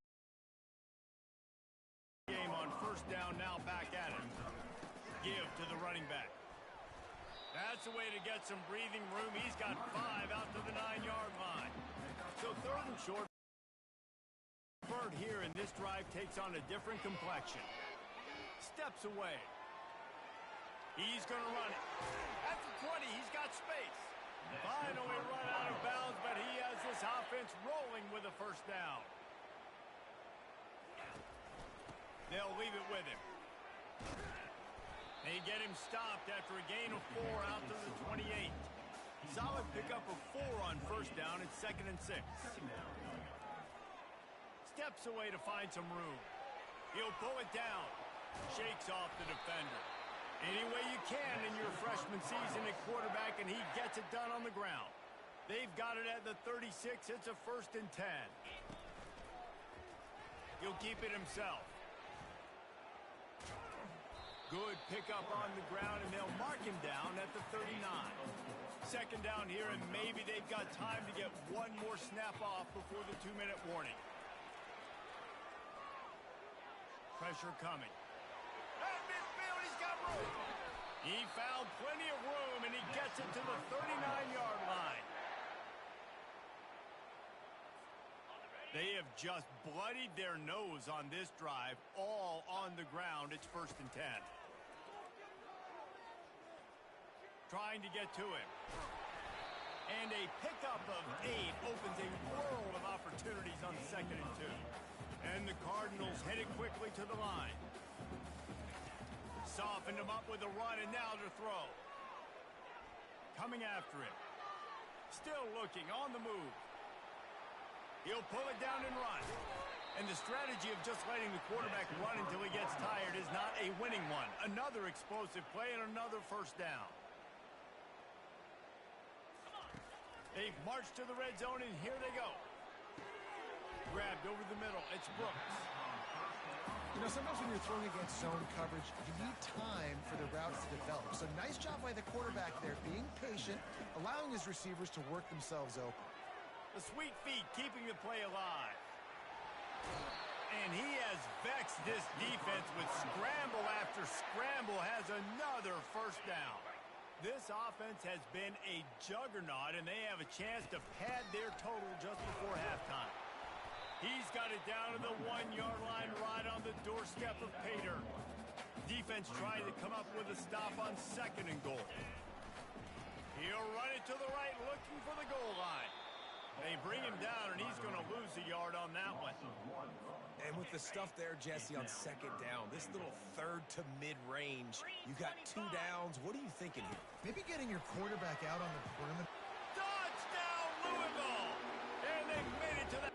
Game on first down, now back at it. Give to the running back. That's a way to get some breathing room. He's got 5 out to the 9-yard line. So 3rd and short. Bird here in this drive takes on a different complexion. Steps away. He's going to run it. At the 20, he's got space. Finally run out of bounds, but he has this offense rolling with a first down. They'll leave it with him. They get him stopped after a gain of 4 out to the 28. Solid pickup of 4 on first down. It's 2nd and 6. Steps away to find some room. He'll pull it down. Shakes off the defender. Any way you can in your freshman season at quarterback, and he gets it done on the ground. They've got it at the 36. It's a 1st and 10. He'll keep it himself. Good pickup on the ground, and they'll mark him down at the 39. 2nd down here, and maybe they've got time to get one more snap off before the 2-minute warning. Pressure coming. At midfield, he's got room. He found plenty of room, and he gets it to the 39-yard line. They have just bloodied their nose on this drive, all on the ground. It's 1st and 10. Trying to get to him. And a pickup of 8 opens a world of opportunities on 2nd and 2. And the Cardinals headed quickly to the line. Softened him up with a run, and now to throw. Coming after him. Still looking, on the move. He'll pull it down and run. And the strategy of just letting the quarterback run until he gets tired is not a winning one. Another explosive play and another first down. They've marched to the red zone, and here they go. Grabbed over the middle. It's Brooks. You know, sometimes when you're throwing against zone coverage, you need time for the routes to develop. So nice job by the quarterback there, being patient, allowing his receivers to work themselves open. The sweet feet keeping the play alive. And he has vexed this defense with scramble after scramble, has another first down. This offense has been a juggernaut, and they have a chance to pad their total just before halftime. He's got it down to the 1-yard line, right on the doorstep of Pater. Defense trying to come up with a stop on 2nd and goal. He'll run it to the right, looking for the goal line. They bring him down, and he's going to lose a yard on that one. And with the stuff there, Jesse, on 2nd down, this little 3rd to mid-range, you got 2 downs. What are you thinking here? Maybe getting your quarterback out on the perimeter. Touchdown, Louisville! And they made it to that.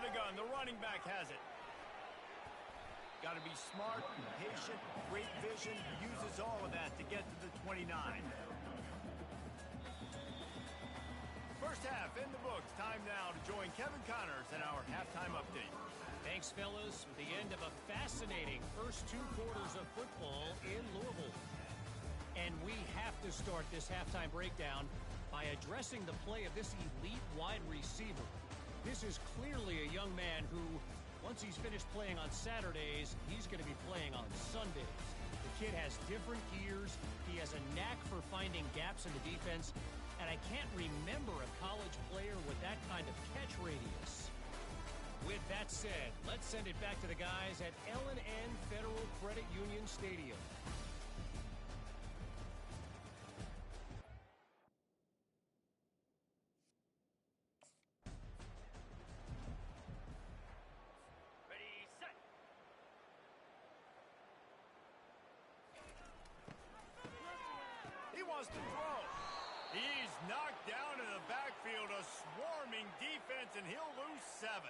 the gun. The running back has it. Got to be smart, patient, great vision. Uses all of that to get to the 29. First half in the books. Time now to join Kevin Connors in our halftime update. Thanks, fellas. The end of a fascinating first 2 quarters of football in Louisville. And we have to start this halftime breakdown by addressing the play of this elite wide receiver. This is clearly a young man who, once he's finished playing on Saturdays, he's going to be playing on Sundays. The kid has different gears. He has a knack for finding gaps in the defense. And I can't remember a college player with that kind of catch radius. With that said, let's send it back to the guys at L&N Federal Credit Union Stadium. Ready, set. He wants to throw. He's knocked down in the backfield, a swarming defense, and he'll lose 7.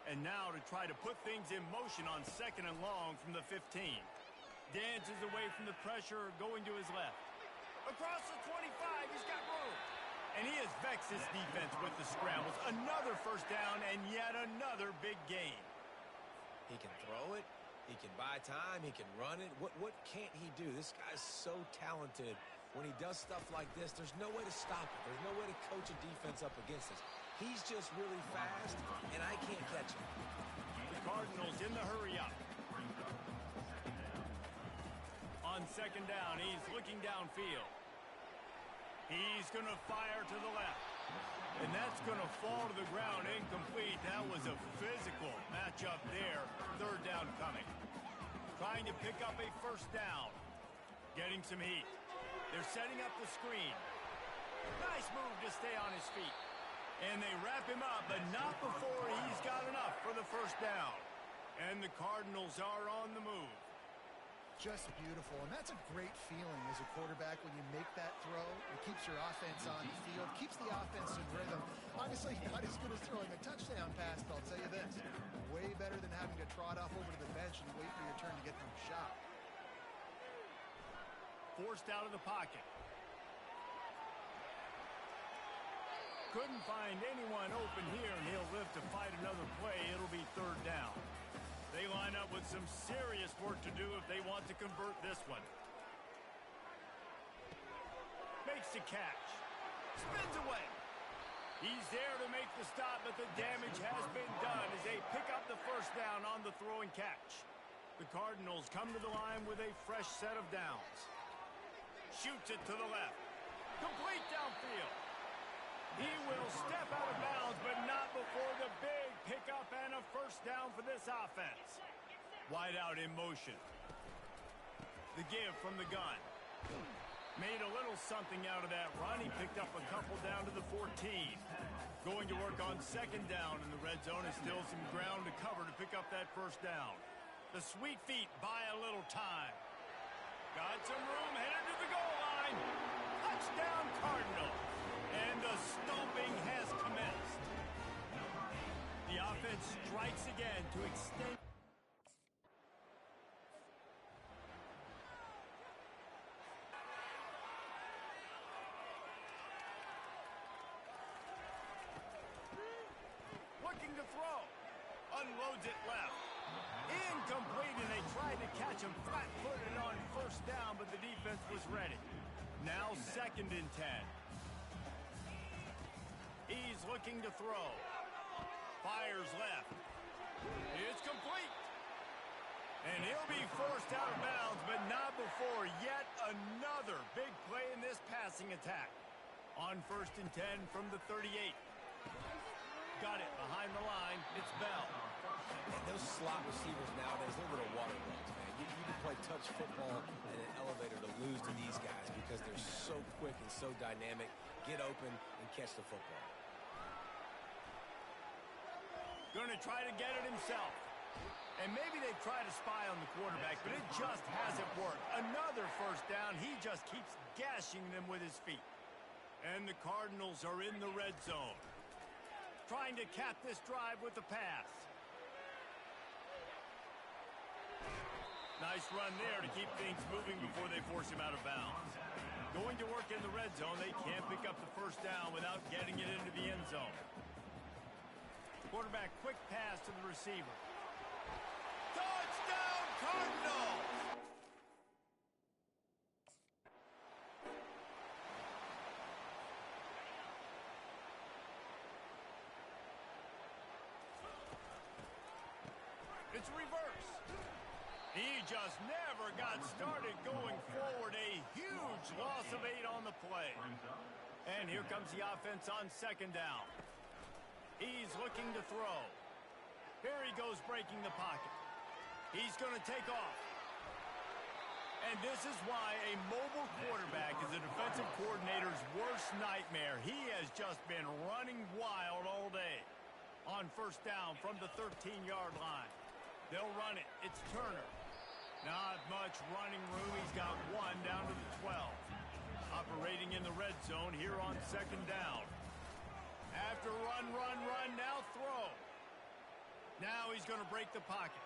And now to try to put things in motion on 2nd and long from the 15. Dances away from the pressure, going to his left. Across the 25, he's got room. And he has vexed his defense with the scrambles. Another first down and yet another big gain. He can throw it. He can buy time. He can run it. What can't he do? This guy's so talented. When he does stuff like this, there's no way to stop it. There's no way to coach a defense up against us. He's just really fast, and I can't catch him. The Cardinals in the hurry up. On 2nd down, he's looking downfield. He's going to fire to the left. And that's going to fall to the ground incomplete. That was a physical matchup there. 3rd down coming. Trying to pick up a first down. Getting some heat. They're setting up the screen. Nice move to stay on his feet. And they wrap him up, but not before he's got enough for the first down. And the Cardinals are on the move. Just beautiful, and that's a great feeling as a quarterback when you make that throw. It keeps your offense on the field, keeps the offense in rhythm. Obviously, not as good as throwing a touchdown pass, but I'll tell you this, way better than having to trot off over to the bench and wait for your turn to get from a shot. Forced out of the pocket. Couldn't find anyone open here, and he'll live to fight another play. It'll be 3rd down. They line up with some serious work to do if they want to convert this one. Makes the catch. Spins away. He's there to make the stop, but the damage has been done as they pick up the first down on the throw and catch. The Cardinals come to the line with a fresh set of downs. Shoots it to the left. Complete downfield. He will step out of bounds, but not before the big pickup and a first down for this offense. Wide out in motion. The give from the gun. Made a little something out of that run. He picked up a couple down to the 14. Going to work on 2nd down in the red zone. Is still some ground to cover to pick up that first down. The sweet feet buy a little time. Got some room, headed to the goal line. Touchdown, Cardinal. And the stomping has commenced. The offense strikes again to extend. Looking to throw. Unloads it left. Incomplete, and they tried to catch him flat-footed on first down, but the defense was ready. Now 2nd and 10. He's looking to throw. Fires left. It's complete. And he'll be forced out of bounds, but not before yet another big play in this passing attack. On 1st and 10 from the 38. Got it behind the line. It's Bell. And those slot receivers nowadays, they're little water bugs, man. You can play touch football in an elevator to lose to these guys because they're so quick and so dynamic. Get open and catch the football. Going to try to get it himself. And maybe they try to spy on the quarterback, but it just hasn't worked. Another first down. He just keeps gashing them with his feet. And the Cardinals are in the red zone. trying to cap this drive with the pass. Nice run there to keep things moving before they force him out of bounds. Going to work in the red zone, they can't pick up the first down without getting it into the end zone. Quarterback, quick pass to the receiver. Touchdown, Cardinals! It's reverse. He just never got started going forward. A huge loss of 8 on the play. And here comes the offense on second down. He's looking to throw. Here he goes breaking the pocket. He's going to take off. And this is why a mobile quarterback is a defensive coordinator's worst nightmare. He has just been running wild all day. On first down from the 13-yard line. They'll run it. It's Turner. Not much running room. He's got 1 down to the 12. Operating in the red zone here on second down. After run, now throw. Now he's going to break the pocket.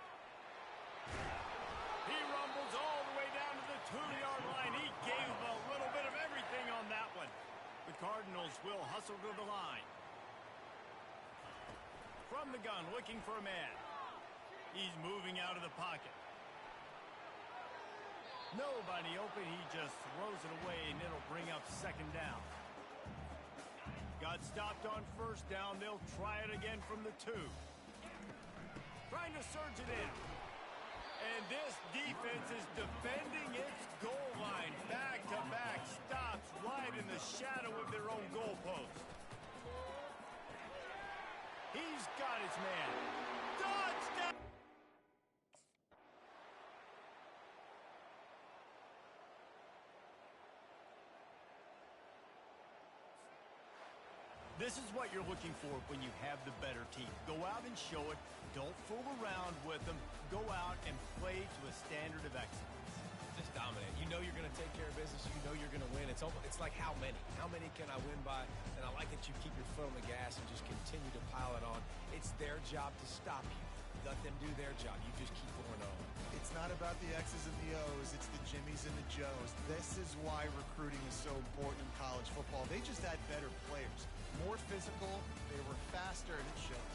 He rumbles all the way down to the 2-yard line. He gave a little bit of everything on that one. The Cardinals will hustle to the line. From the gun, looking for a man. He's moving out of the pocket. Nobody open. He just throws it away, and it'll bring up second down. Got stopped on first down. They'll try it again from the 2. Trying to surge it in. And this defense is defending its goal line. Back-to-back stops right in the shadow of their own goalpost. He's got his man. Touchdown! This is what you're looking for when you have the better team. Go out and show it. Don't fool around with them. Go out and play to a standard of excellence. Just dominate. You know you're going to take care of business. You know you're going to win. It's like how many? How many can I win by? And I like that you keep your foot on the gas and just continue to pile it on. It's their job to stop you. Let them do their job. You just keep going on. It's not about the X's and the O's. It's the Jimmies and the Joes. This is why recruiting is so important in college football. They just had better players. More physical. They were faster, and it showed.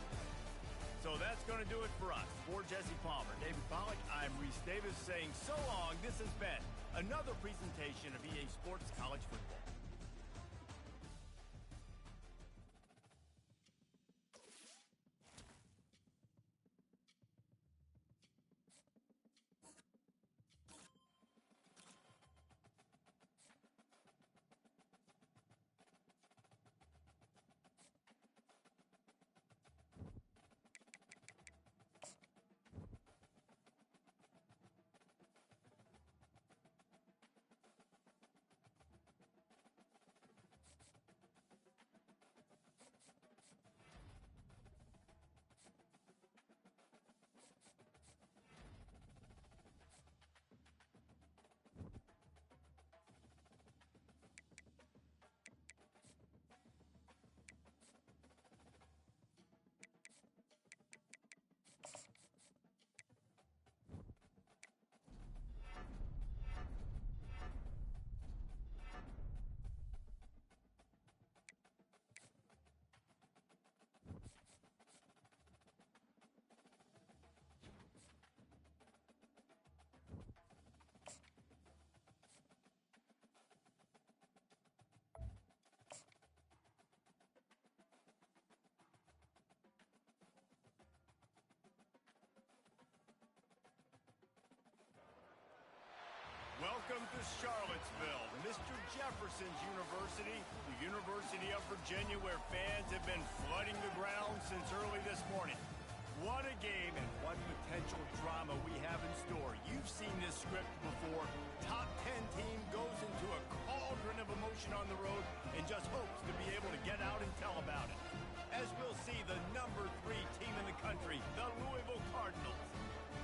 So that's going to do it for us. For Jesse Palmer, David Pollack, I'm Reese Davis saying so long. This has been another presentation of EA Sports College Football. Welcome to Charlottesville, Mr. Jefferson's University, the University of Virginia, where fans have been flooding the ground since early this morning. What a game and what potential drama we have in store. You've seen this script before. Top 10 team goes into a cauldron of emotion on the road and just hopes to be able to get out and tell about it. As we'll see, the number 3 team in the country, the Louisville Cardinals,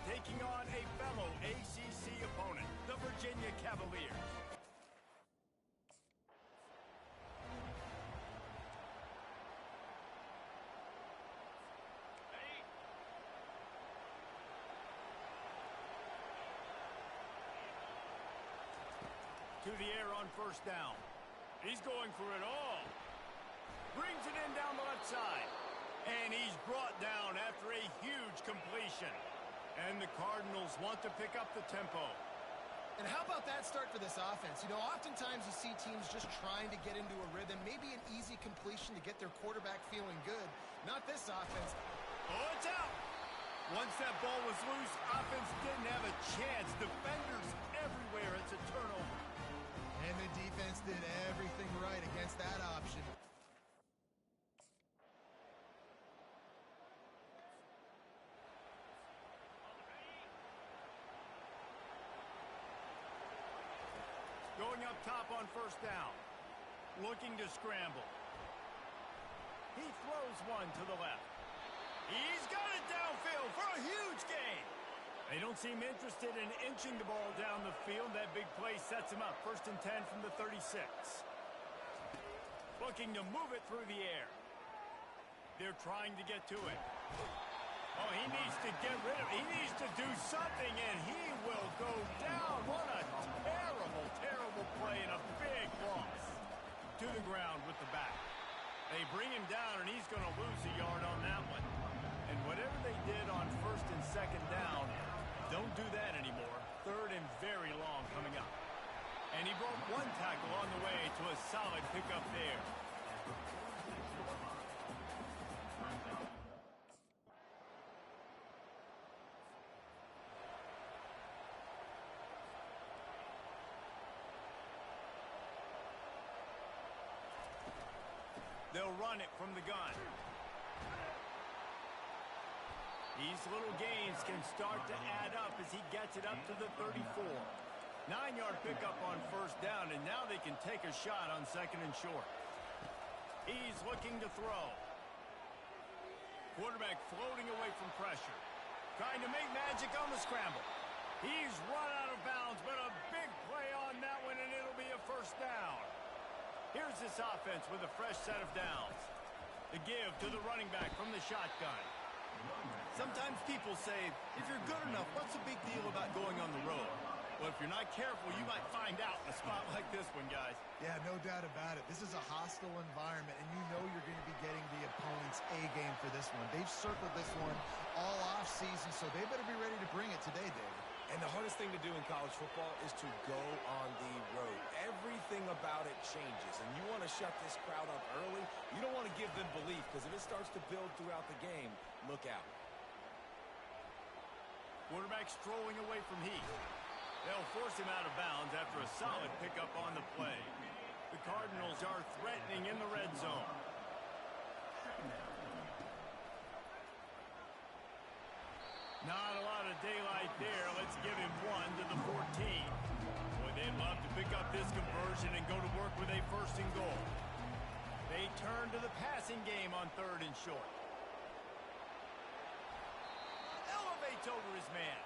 taking on a fellow ACC opponent, the Virginia Cavaliers. through the air on first down. He's going for it all. Brings it in down the left side. And he's brought down after a huge completion. And the Cardinals want to pick up the tempo. And how about that start for this offense? You know, oftentimes you see teams just trying to get into a rhythm, maybe an easy completion to get their quarterback feeling good. Not this offense. Oh, it's out. Once that ball was loose, offense didn't have a chance. Defenders everywhere. It's a turnover. And the defense did everything right against that option. Going up top on first down. Looking to scramble. He throws one to the left. He's got it downfield for a huge gain. They don't seem interested in inching the ball down the field. That big play sets him up. 1st and 10 from the 36. Looking to move it through the air. They're trying to get to it. Oh, he needs to get rid of it. He needs to do something, and he will go down. What a terrible, terrible play and a big loss. To the ground with the back. They bring him down, and he's going to lose a yard on that one. And whatever they did on 1st and 2nd down, don't do that anymore. 3rd and very long coming up. And he broke one tackle on the way to a solid pickup there. They'll run it from the gun. These little gains can start to add up as he gets it up to the 34. 9-yard pickup on 1st down, and now they can take a shot on 2nd and short. He's looking to throw. Quarterback floating away from pressure. Trying to make magic on the scramble. He's run out of bounds, but a big play on that one, and it'll be a 1st down. Here's this offense with a fresh set of downs. The give to the running back from the shotgun. Sometimes people say, if you're good enough, what's the big deal about going on the road? Well, if you're not careful, you might find out in a spot like this one, guys. Yeah, no doubt about it. This is a hostile environment, and you know you're going to be getting the opponent's A-game for this one. They've circled this one all off-season, so they better be ready to bring it today, David. And the hardest thing to do in college football is to go on the road. Everything about it changes, and you want to shut this crowd up early. You don't want to give them belief, because if it starts to build throughout the game, look out. Quarterback strolling away from Heath. They'll force him out of bounds after a solid pickup on the play. The Cardinals are threatening in the red zone. Not a lot of daylight there. Let's give him one to the 14. Boy, they'd love to pick up this conversion and go to work with a 1st and goal. They turn to the passing game on 3rd and short. Elevates over his man.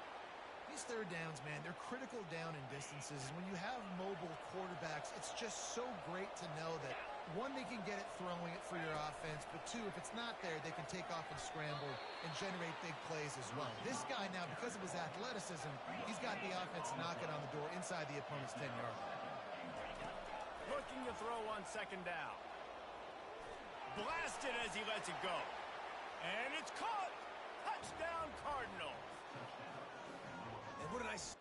These 3rd downs, man, they're critical down in distances. When you have mobile quarterbacks, it's just so great to know that, one, they can get it throwing it for your offense, but 2, if it's not there, they can take off and scramble and generate big plays as well. This guy now, because of his athleticism, he's got the offense knocking on the door inside the opponent's 10-yard line. Looking to throw on 2nd down. Blasted as he lets it go. And it's caught. Touchdown, Cardinals. And what did I say?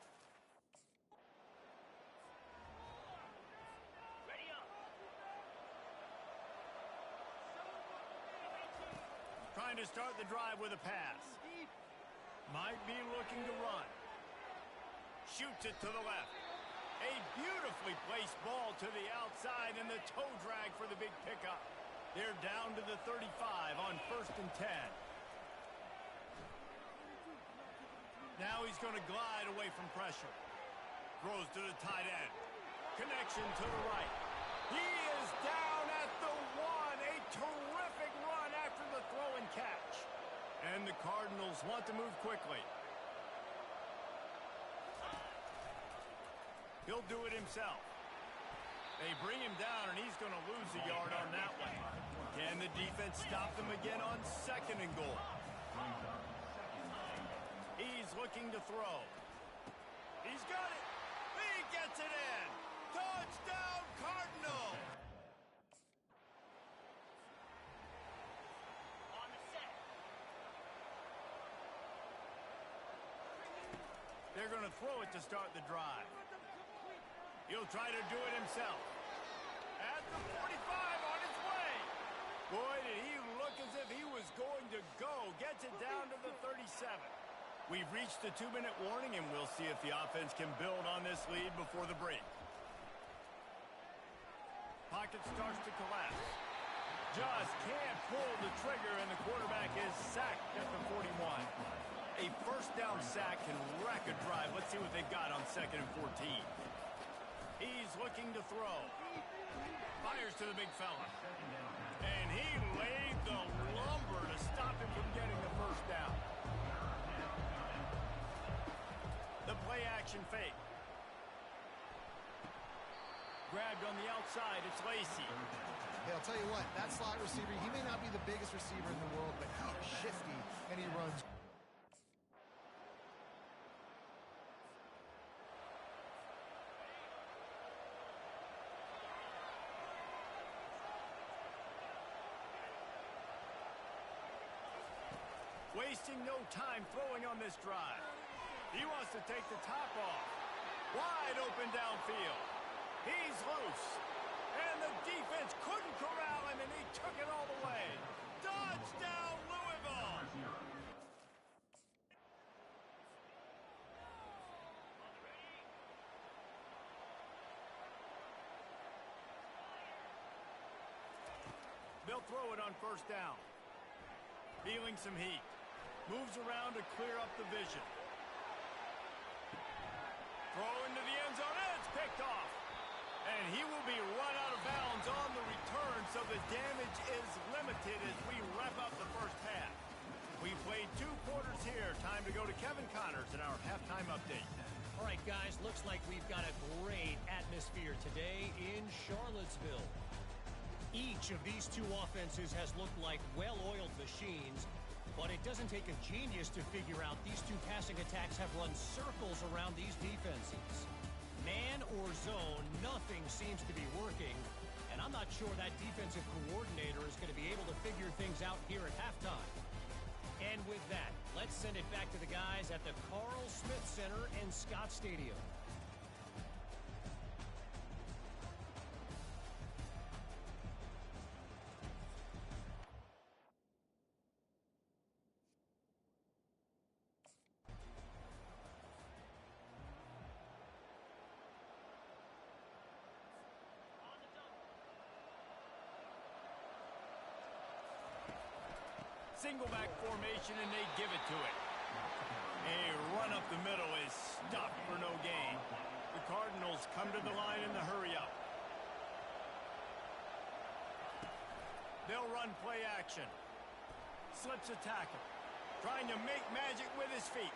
Trying to start the drive with a pass. Might be looking to run. Shoots it to the left. A beautifully placed ball to the outside and the toe drag for the big pickup. They're down to the 35 on 1st and 10. Now he's going to glide away from pressure. Throws to the tight end. Connection to the right. He is down at the 1. A terrific run after the throw and catch. And the Cardinals want to move quickly. He'll do it himself. They bring him down, and he's going to lose a yard on that one. Can the defense stop them again on 2nd and goal? He's looking to throw. He's got it. He gets it in. Touchdown, Cardinal! On the set. They're going to throw it to start the drive. He'll try to do it himself. At the 45, on its way. Boy, did he look as if he was going to go. Gets it down to the 37. We've reached the 2-minute warning, and we'll see if the offense can build on this lead before the break. Pocket starts to collapse. Just can't pull the trigger, and the quarterback is sacked at the 41. A first down sack can wreck a drive. Let's see what they've got on 2nd and 14. He's looking to throw. Fires to the big fella. And he laid the lumber to stop him from getting the first down. The play action fake. Grabbed on the outside, it's Lacy. Hey, I'll tell you what, that slot receiver, he may not be the biggest receiver in the world, but he's shifty and he runs. Wasting no time throwing on this drive. He wants to take the top off. Wide open downfield. He's loose. And the defense couldn't corral him, and he took it all the way. Touchdown, Louisville! They'll throw it on first down. Feeling some heat. Moves around to clear up the vision. Throw into the end zone, and it's picked off. And he will be run out of bounds on the return, so the damage is limited as we wrap up the first half. We played 2 quarters here. Time to go to Kevin Connors in our halftime update. All right, guys, looks like we've got a great atmosphere today in Charlottesville. Each of these 2 offenses has looked like well-oiled machines, but it doesn't take a genius to figure out these 2 passing attacks have run circles around these defenses. Man or zone, nothing seems to be working, and I'm not sure that defensive coordinator is going to be able to figure things out here at halftime. And with that, let's send it back to the guys at the Carl Smith Center in Scott Stadium. Single back formation, and they give it to it. A run up the middle is stopped for no gain. The Cardinals come to the line in the hurry-up. They'll run play action. Slips a tackle. Trying to make magic with his feet.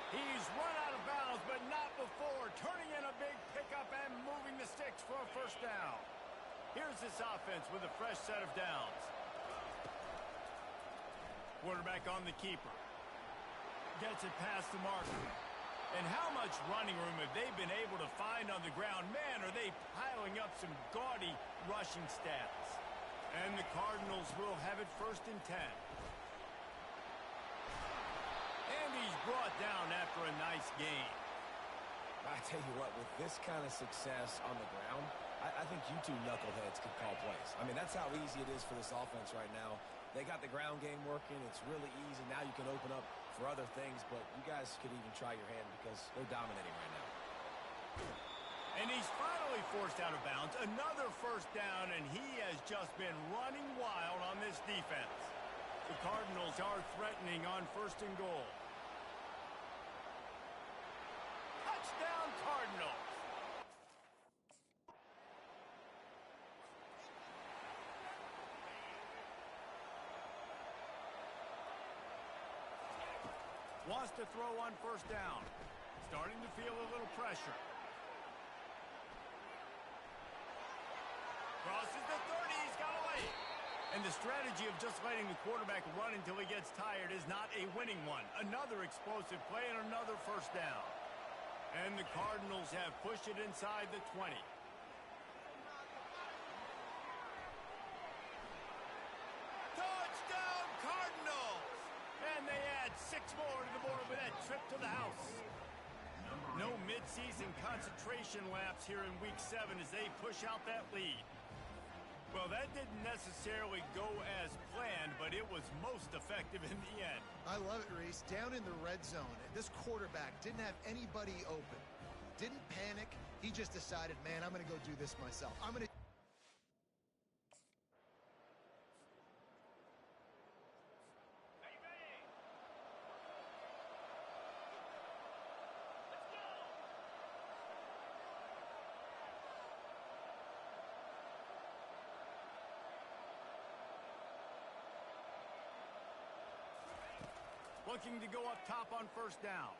He's run out of bounds, but not before. Turning in a big pickup and moving the sticks for a first down. Here's this offense with a fresh set of downs. Quarterback on the keeper. Gets it past the marker. And how much running room have they been able to find on the ground? Man, are they piling up some gaudy rushing stats. And the Cardinals will have it 1st and 10. And he's brought down after a nice gain. I tell you what, with this kind of success on the ground, I think you 2 knuckleheads could call plays. I mean, that's how easy it is for this offense right now. They got the ground game working. It's really easy. Now you can open up for other things, but you guys could even try your hand because they're dominating right now. And he's finally forced out of bounds. Another first down, and he has just been running wild on this defense. The Cardinals are threatening on 1st and goal. Touchdown, Cardinals! Wants to throw on first down. Starting to feel a little pressure. Crosses the 30, he's got away. And the strategy of just letting the quarterback run until he gets tired is not a winning one. Another explosive play and another first down. And the Cardinals have pushed it inside the 20. Touchdown, Cardinals! And they add 6 more to the board with that trip to the house. No midseason concentration laps here in Week 7 as they push out that lead. Well, that didn't necessarily go as planned, but it was most effective in the end. I love it, Reese. Down in the red zone, this quarterback didn't have anybody open. Didn't panic. He just decided, man, I'm going to go do this myself. I'm going to... Looking to go up top on first down.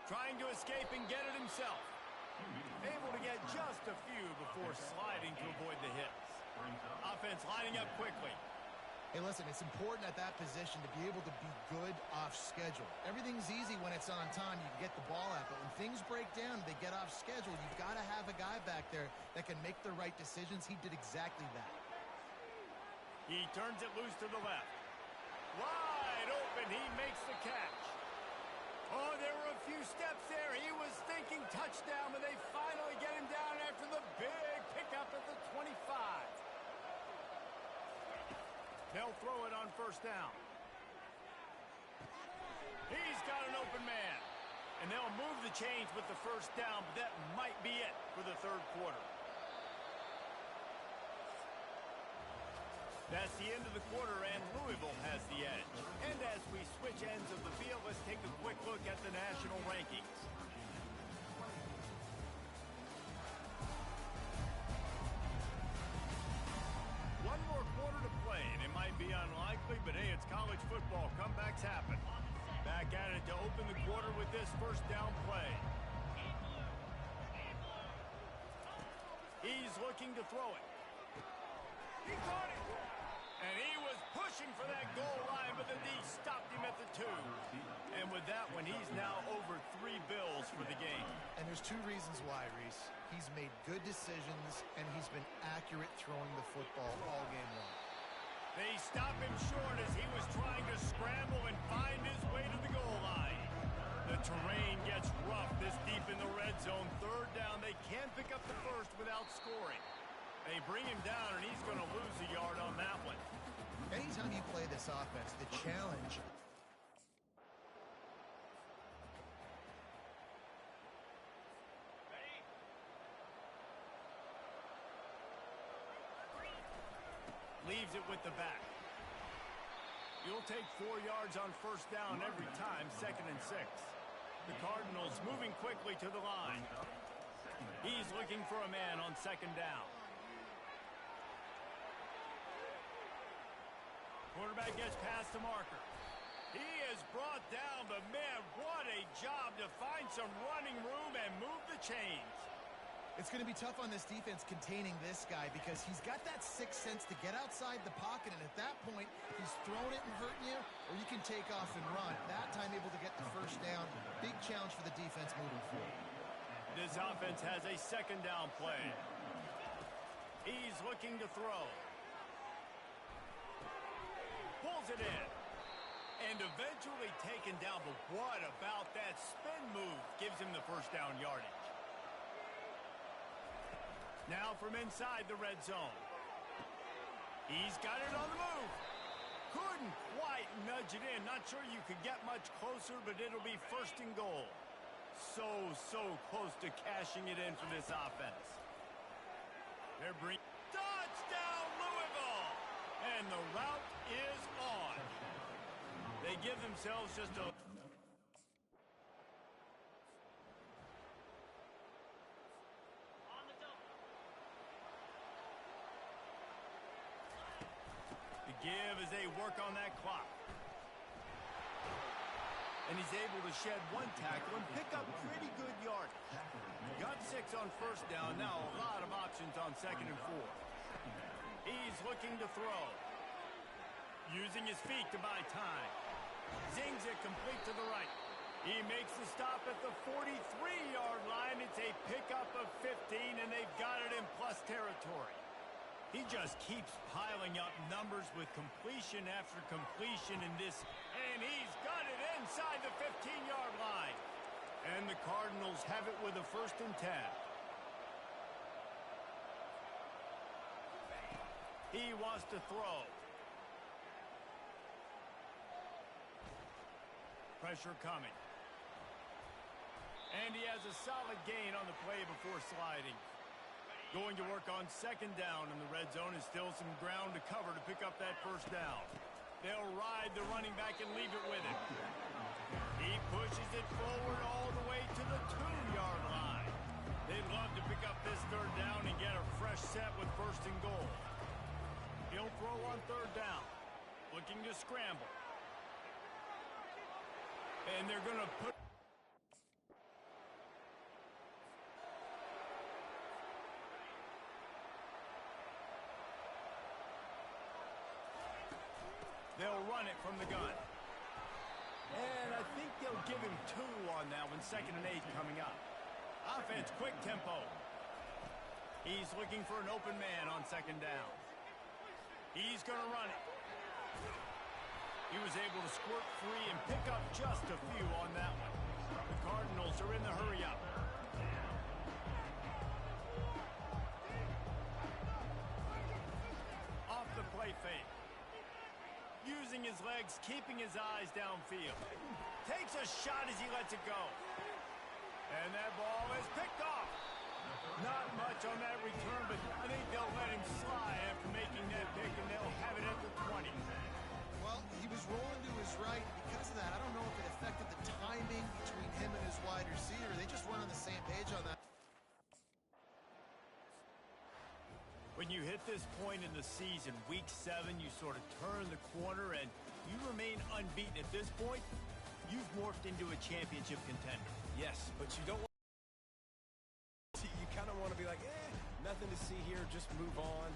Trying to escape and get it himself. Able to get just a few before sliding to avoid the hits. Offense lining up quickly. Hey, listen, it's important at that position to be able to be good off schedule. Everything's easy when it's on time. You can get the ball out, but when things break down, they get off schedule. You've got to have a guy back there that can make the right decisions. He did exactly that. He turns it loose to the left. Wide open, he makes the catch. Oh, there were a few steps there. He was thinking touchdown, but they finally get him down after the big pickup at the 25. They'll throw it on first down. He's got an open man. And they'll move the chains with the first down, but that might be it for the third quarter. That's the end of the quarter, and Louisville has the edge. And as we switch ends of the field, let's take a quick look at the national rankings. One more quarter to play, and it might be unlikely, but hey, it's college football. Comebacks happen. Back at it to open the quarter with this first down play. He's looking to throw it. He caught it. And he was pushing for that goal line, but the D stopped him at the 2. And with that one, he's now over 3 bills for the game. And there's 2 reasons why, Reese. He's made good decisions, and he's been accurate throwing the football all game long. They stop him short as he was trying to scramble and find his way to the goal line. The terrain gets rough this deep in the red zone. Third down, they can't pick up the first without scoring. They bring him down, and he's going to lose a yard on that one. Anytime you play this offense, the challenge... Leaves it with the back. You'll take 4 yards on first down every time, 2nd and 6. The Cardinals moving quickly to the line. He's looking for a man on 2nd down. Quarterback gets past the marker. He is brought down, but man, what a job to find some running room and move the chains. It's going to be tough on this defense containing this guy because he's got that sixth sense to get outside the pocket, and at that point, he's throwing it and hurting you, or you can take off and run. That time able to get the first down. Big challenge for the defense moving forward. This offense has a 2nd down play. He's looking to throw. Pulls it in. And eventually taken down, but what about that spin move gives him the first down yardage? Now from inside the red zone. He's got it on the move. Couldn't quite nudge it in. Not sure you could get much closer, but it'll be 1st and goal. So close to cashing it in for this offense. They're bringing... Touchdown, Louisville! And the route is on. They give themselves just a... give as they work on that clock. And he's able to shed 1 tackle and pick up pretty good yardage. Got 6 on first down. Now a lot of options on 2nd and 4. He's looking to throw. Using his feet to buy time. Zings it complete to the right. He makes the stop at the 43-yard line. It's a pickup of 15, and they've got it in plus territory. He just keeps piling up numbers with completion after completion in this, and he's got it inside the 15-yard line. And the Cardinals have it with a 1st and 10. He wants to throw. Pressure coming. And he has a solid gain on the play before sliding. Going to work on 2nd down, and the red zone is still some ground to cover to pick up that 1st down. They'll ride the running back and leave it with him. He pushes it forward all the way to the 2-yard line. They'd love to pick up this 3rd down and get a fresh set with 1st and goal. He'll throw on 3rd down. Looking to scramble. And they're going to put... They'll run it from the gun. And I think they'll give him 2 on that one. 2nd and 8 coming up. Offense, quick tempo. He's looking for an open man on 2nd down. He's going to run it. He was able to squirt free and pick up just a few on that one. The Cardinals are in the hurry-up. Off the play fake. Using his legs, keeping his eyes downfield. Takes a shot as he lets it go. And that ball is picked off. Not much on that return, but I think they'll let him slide after making that pick, and they'll have it at the 20. Well, he was rolling to his right. Because of that, I don't know if it affected the timing between him and his wide receiver. They just weren't on the same page on that. When you hit this point in the season, week 7, you sort of turn the corner and you remain unbeaten. At this point, you've morphed into a championship contender. Yes, but you don't want you kind of want to be like, nothing to see here, just move on.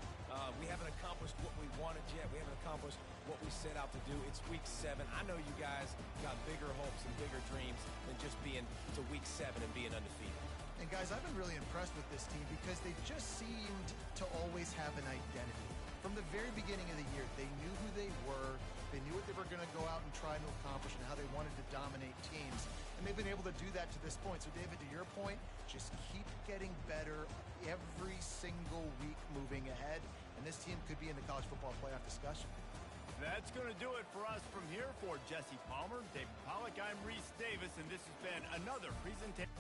We haven't accomplished what we wanted yet. We haven't accomplished what we set out to do. It's week 7. I know you guys got bigger hopes and bigger dreams than just being to week 7 and being undefeated. And guys, I've been really impressed with this team because they've just seemed to always have an identity. From the very beginning of the year, they knew who they were, they knew what they were going to go out and try to accomplish and how they wanted to dominate teams. And they've been able to do that to this point. So, David, to your point, just keep getting better every single week moving ahead. And this team could be in the college football playoff discussion. That's going to do it for us from here. For Jesse Palmer, David Pollack, I'm Reese Davis, and this has been another presentation.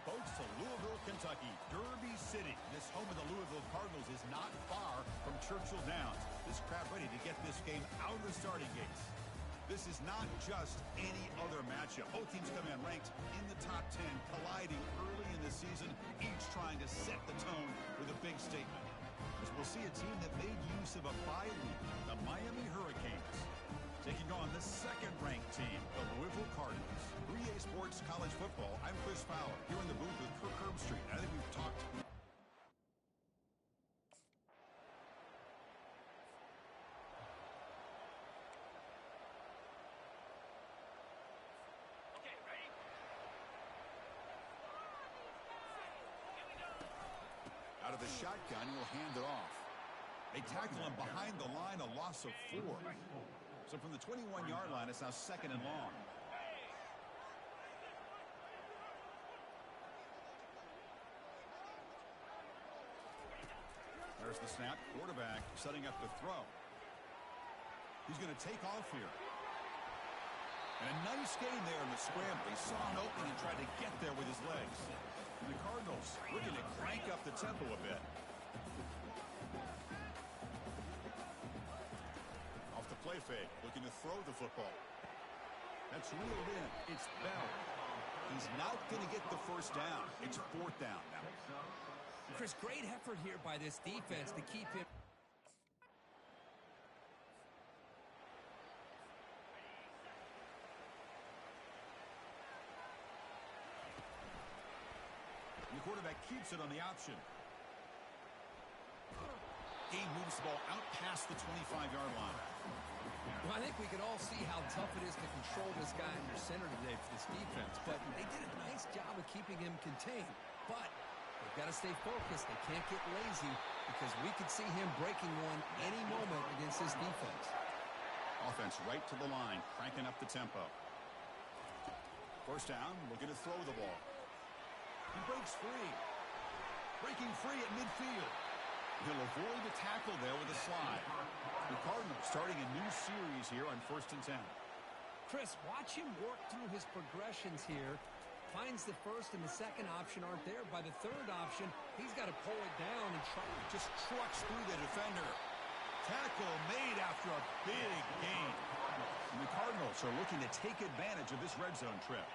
folks, to Louisville, Kentucky, Derby City. This home of the Louisville Cardinals is not far from Churchill Downs. This crowd ready to get this game out of the starting gates. This is not just any other matchup. Both teams come in ranked in the top 10, colliding early in the season, each trying to set the tone with a big statement. As we'll see a team that made use of a bye week, the Miami Hurricanes, taking on the second-ranked team, the Louisville Cardinals. 3A Sports College Football, I'm Chris Fowler, here in the booth with Kirk Herbstreit. I think we've talked... Okay, ready? Out of the shotgun, he'll hand it off. They tackle him behind the line, a loss of 4. So from the 21-yard line, it's now 2nd and long. There's the snap. Quarterback setting up the throw. He's going to take off here. And a nice gain there in the scramble. He saw an opening and tried to get there with his legs. And the Cardinals looking to crank up the tempo a bit. Off the play fake, looking to throw the football. That's reeled in. It's Bell. He's not going to get the first down. It's 4th down now. Chris, great effort here by this defense to keep him. And the quarterback keeps it on the option. He moves the ball out past the 25-yard line. Well, I think we can all see how tough it is to control this guy under center today for this defense, but they did a nice job of keeping him contained. But they've got to stay focused. They can't get lazy because we could see him breaking one any moment against this defense. Offense right to the line, cranking up the tempo. First down, looking to throw the ball. He breaks free. Breaking free at midfield. He'll avoid the tackle there with a slide. The Cardinals starting a new series here on 1st and 10. Chris, watch him work through his progressions here. Finds the first and the second option aren't there. By the third option, he's got to pull it down and try. Just trucks through the defender. Tackle made after a big gain. And the Cardinals are looking to take advantage of this red zone trip.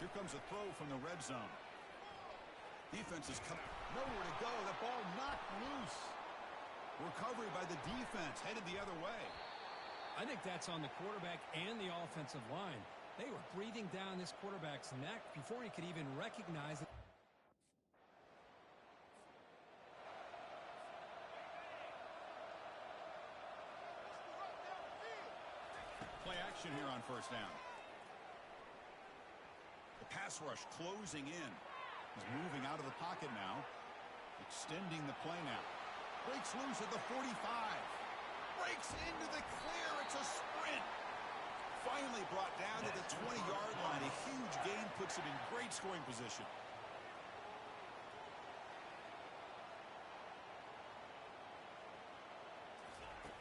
Here comes a throw from the red zone. Defense is coming. Nowhere to go. The ball knocked loose. Recovery by the defense. Headed the other way. I think that's on the quarterback and the offensive line. They were breathing down this quarterback's neck before he could even recognize it. Play action here on 1st down. The pass rush closing in. He's moving out of the pocket now. Extending the play now. Breaks loose at the 45. Breaks into the clear. It's a sprint. Finally brought down to the 20-yard line. A huge gain puts him in great scoring position.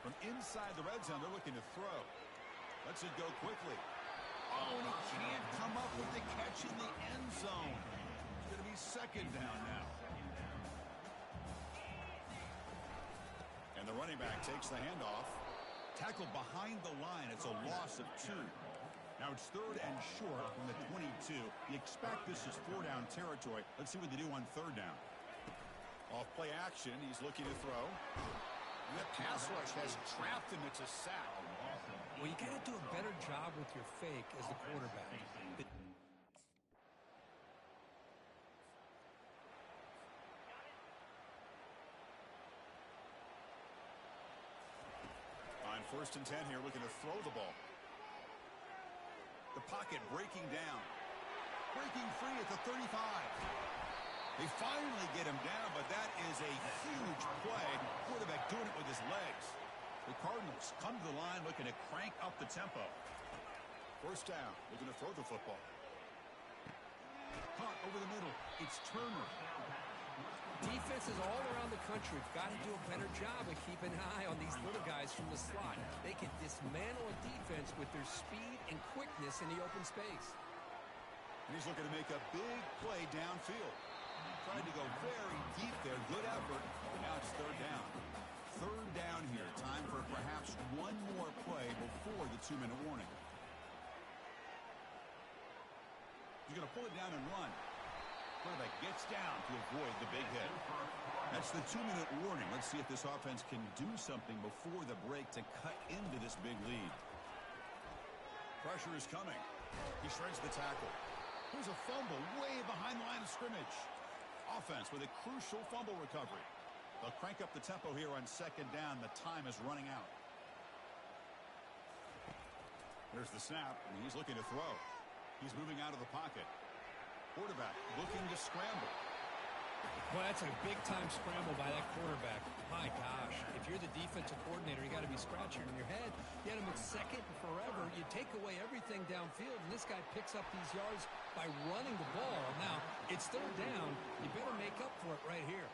From inside the red zone, they're looking to throw. Lets it go quickly. Oh, and he can't come up with the catch in the end zone. It's going to be 2nd down now. And the running back takes the handoff. Tackled behind the line. It's a loss of 2. Now it's 3rd and short from the 22. You expect this is 4-down territory. Let's see what they do on 3rd down. Off play action. He's looking to throw. And the pass rush has trapped him. It's a sack. Well, you got to do a better job with your fake as the quarterback. On 1st and 10 here, looking to throw the ball. The pocket breaking down. Breaking free at the 35. They finally get him down, but that is a huge play. Quarterback doing it with his legs. The Cardinals come to the line looking to crank up the tempo. 1st down, looking to throw the football. Caught over the middle. It's Turner. Defenses all around the country have got to do a better job of keeping an eye on these little guys from the slot. They can dismantle a defense with their speed and quickness in the open space. And he's looking to make a big play downfield. Tried to go very deep there. Good effort. And now it's third down. Third down here. Time for perhaps one more play before the 2-minute warning. He's going to pull it down and run. Quarterback gets down to avoid the big hit. That's the 2-minute warning. Let's see if this offense can do something before the break to cut into this big lead. Pressure is coming. He shreds the tackle. Here's a fumble way behind the line of scrimmage. Offense with a crucial fumble recovery. They'll crank up the tempo here on second down. The time is running out. There's the snap, and he's looking to throw. He's moving out of the pocket. Quarterback looking to scramble. Well, that's a big-time scramble by that quarterback. My gosh, if you're the defensive coordinator, you got to be scratching your head. You had him at second and forever. You take away everything downfield, and this guy picks up these yards by running the ball. Now, it's third down. You better make up for it right here.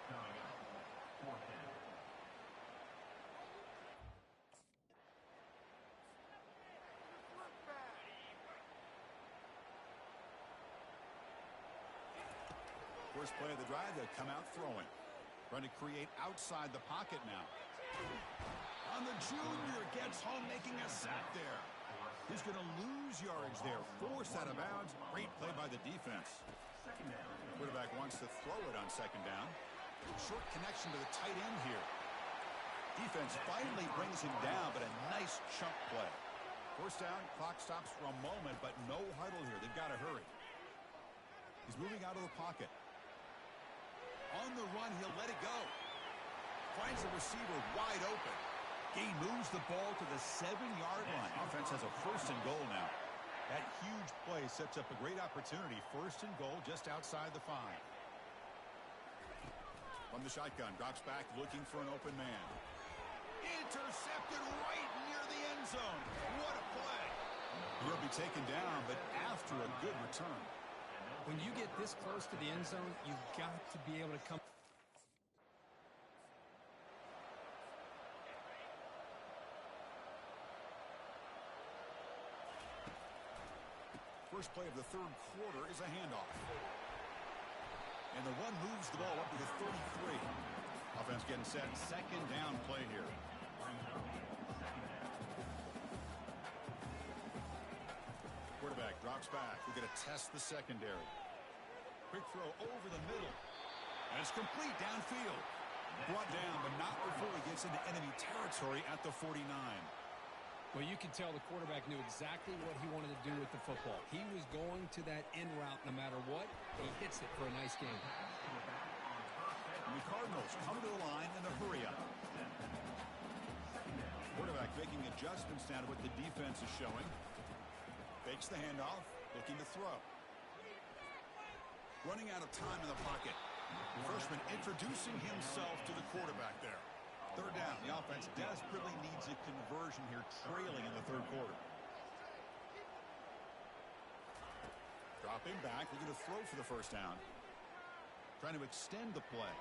First play of the drive, they come out throwing. Trying to create outside the pocket now. On the junior, gets home, making a sack there. He's going to lose yardage there. Forced out of bounds. Great play by the defense. Quarterback wants to throw it on second down. Short connection to the tight end here. Defense finally brings him down, but a nice chunk play. First down, clock stops for a moment, but no huddle here. They've got to hurry. He's moving out of the pocket. On the run, he'll let it go. Finds the receiver wide open. He moves the ball to the 7-yard line. Offense has a first and goal now. That huge play sets up a great opportunity. First and goal just outside the 5. From the shotgun, drops back looking for an open man. Intercepted right near the end zone. What a play. He'll be taken down, but after a good return. When you get this close to the end zone, you've got to be able to come. First play of the third quarter is a handoff. And the one moves the ball up to the 33. Offense getting set. Second down play here. Quarterback drops back. We're going to test the secondary. Quick throw over the middle. And it's complete downfield. Brought down, but not before he gets into enemy territory at the 49. Well, you can tell the quarterback knew exactly what he wanted to do with the football. He was going to that in route no matter what. He hits it for a nice game. And the Cardinals come to the line in a hurry-up. Quarterback making adjustments now to what the defense is showing. Fakes the handoff, looking to throw. Running out of time in the pocket. The freshman introducing himself to the quarterback there. Third down. The offense desperately needs a conversion here, trailing in the third quarter. Dropping back, looking to throw for the first down. Trying to extend the play.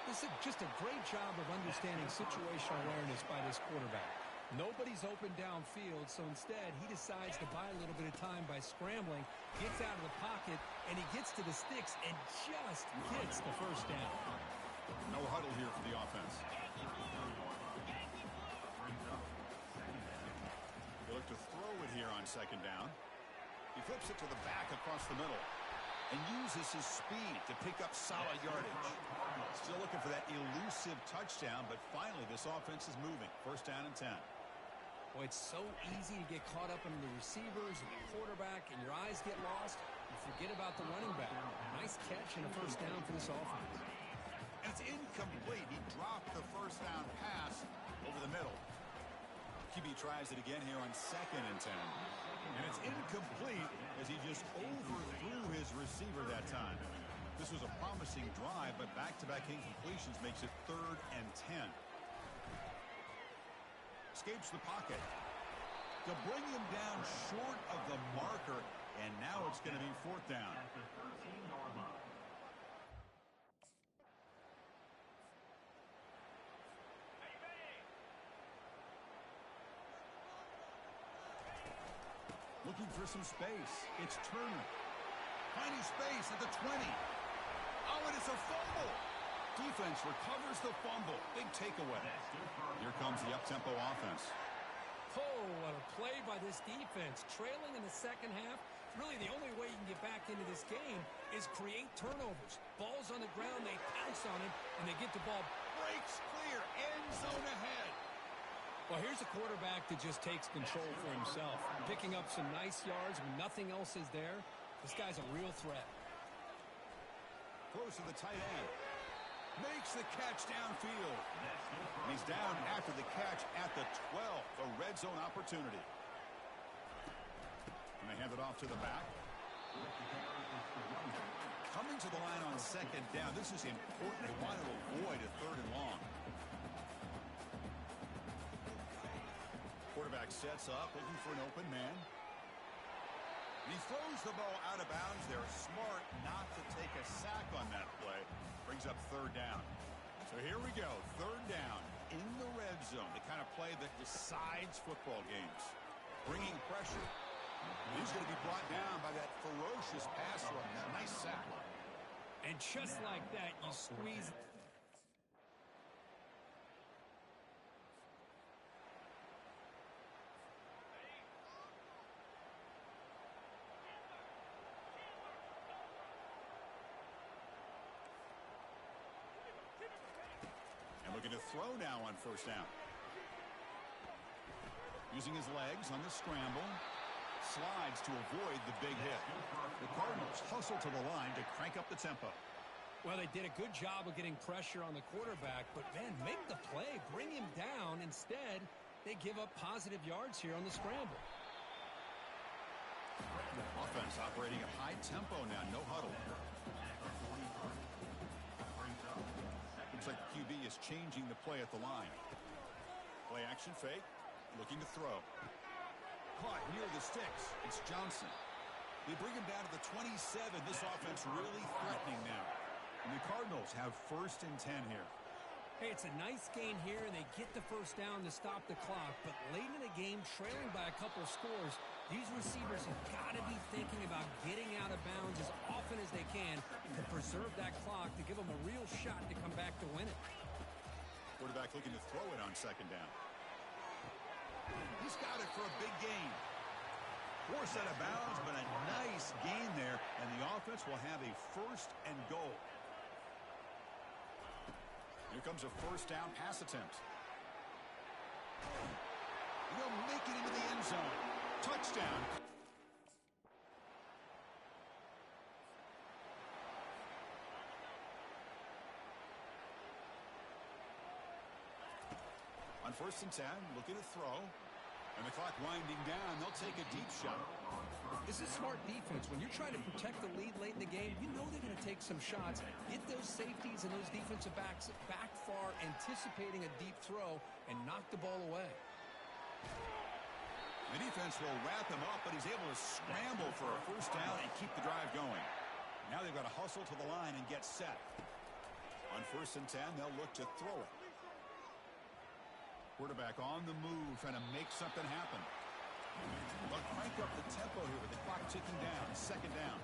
This is just a great job of understanding situational awareness by this quarterback. Nobody's open downfield, so instead he decides to buy a little bit of time by scrambling, gets out of the pocket, and he gets to the sticks and just gets the first down. No huddle here for the offense. They look to throw it here on second down. He flips it to the back across the middle and uses his speed to pick up solid yardage. Still looking for that elusive touchdown, but finally this offense is moving. First down and 10. Boy, it's so easy to get caught up in the receivers and the quarterback, and your eyes get lost. You forget about the running back. Nice catch and a first down for this offense. And it's incomplete. He dropped the first down pass over the middle. QB tries it again here on second and 10. And it's incomplete as he just overthrew his receiver that time. This was a promising drive, but back-to-back incompletions makes it third and 10. Escapes the pocket. To bring him down short of the marker, and now it's going to be fourth down. At the 13-yard line. Looking for some space. It's Turner. Finding space at the 20. Oh, and it's a fumble. Defense recovers the fumble. Big takeaway. Here comes the up-tempo offense. Oh, what a play by this defense. Trailing in the second half. Really, the only way you can get back into this game is create turnovers. Ball's on the ground, they pounce on it, and they get the ball. Breaks clear. End zone ahead. Well, here's a quarterback that just takes control for himself. Picking up some nice yards when nothing else is there. This guy's a real threat. Throws to the tight end. Makes the catch downfield. He's down after the catch at the 12. A red zone opportunity. And they hand it off to the back. Coming to the line on second down. This is important. They want to avoid a third and long. Quarterback sets up, looking for an open man. And he throws the ball out of bounds. They're smart not to take a sack on that play. Brings up third down. So here we go, third down in the red zone. The kind of play that decides football games. Bringing pressure. He's going to be brought down by that ferocious pass rush. Nice sack. And just like that, you squeeze. And looking to throw now on first down. Using his legs on the scramble. Slides to avoid the big hit. The Cardinals hustle to the line to crank up the tempo. Well, they did a good job of getting pressure on the quarterback, but, man, make the play. Bring him down. Instead, they give up positive yards here on the scramble. Offense operating at high tempo now. No huddle. Looks like the QB is changing the play at the line. Play action fake. Looking to throw. Caught near the sticks. It's Johnson. They bring him down to the 27. This offense really threatening now. And the Cardinals have first and 10 here. Hey, it's a nice gain here, and they get the first down to stop the clock. But late in the game, trailing by a couple scores, these receivers have got to be thinking about getting out of bounds as often as they can to preserve that clock, to give them a real shot to come back to win it. Quarterback looking to throw it on second down. He's got it for a big gain. Forced out of bounds, but a nice gain there, and the offense will have a first and goal. Here comes a first down pass attempt. He'll make it into the end zone. Touchdown. On first and 10, looking to throw. And the clock winding down. They'll take a deep shot. This is smart defense. When you're trying to protect the lead late in the game, you know they're going to take some shots. Get those safeties and those defensive backs back far, anticipating a deep throw, and knock the ball away. The defense will wrap him up, but he's able to scramble for a first down and keep the drive going. Now they've got to hustle to the line and get set. On first and 10, they'll look to throw it. Quarterback on the move, trying to make something happen. They'll crank up the tempo here with the clock ticking down. Second down.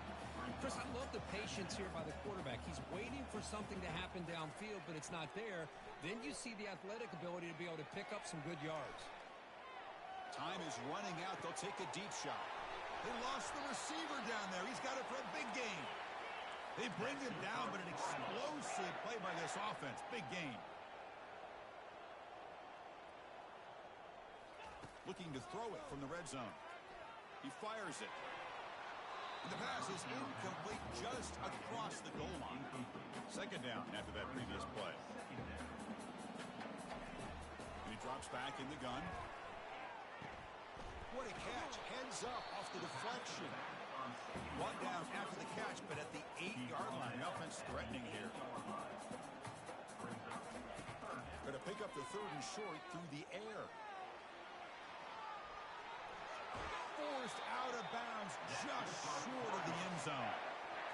Chris, I love the patience here by the quarterback. He's waiting for something to happen downfield, but it's not there. Then you see the athletic ability to be able to pick up some good yards. Time is running out. They'll take a deep shot. They lost the receiver down there. He's got it for a big gain. They bring him down, but an explosive play by this offense. Big gain. Looking to throw it from the red zone. He fires it. And the pass is incomplete, just across the goal line. Second down after that previous play. And he drops back in the gun. What a catch. Heads up off the deflection. One down after the catch, but at the 8-yard line. The offense threatening here. Going to pick up the third and short through the air. Forced out of bounds, just short of the end zone.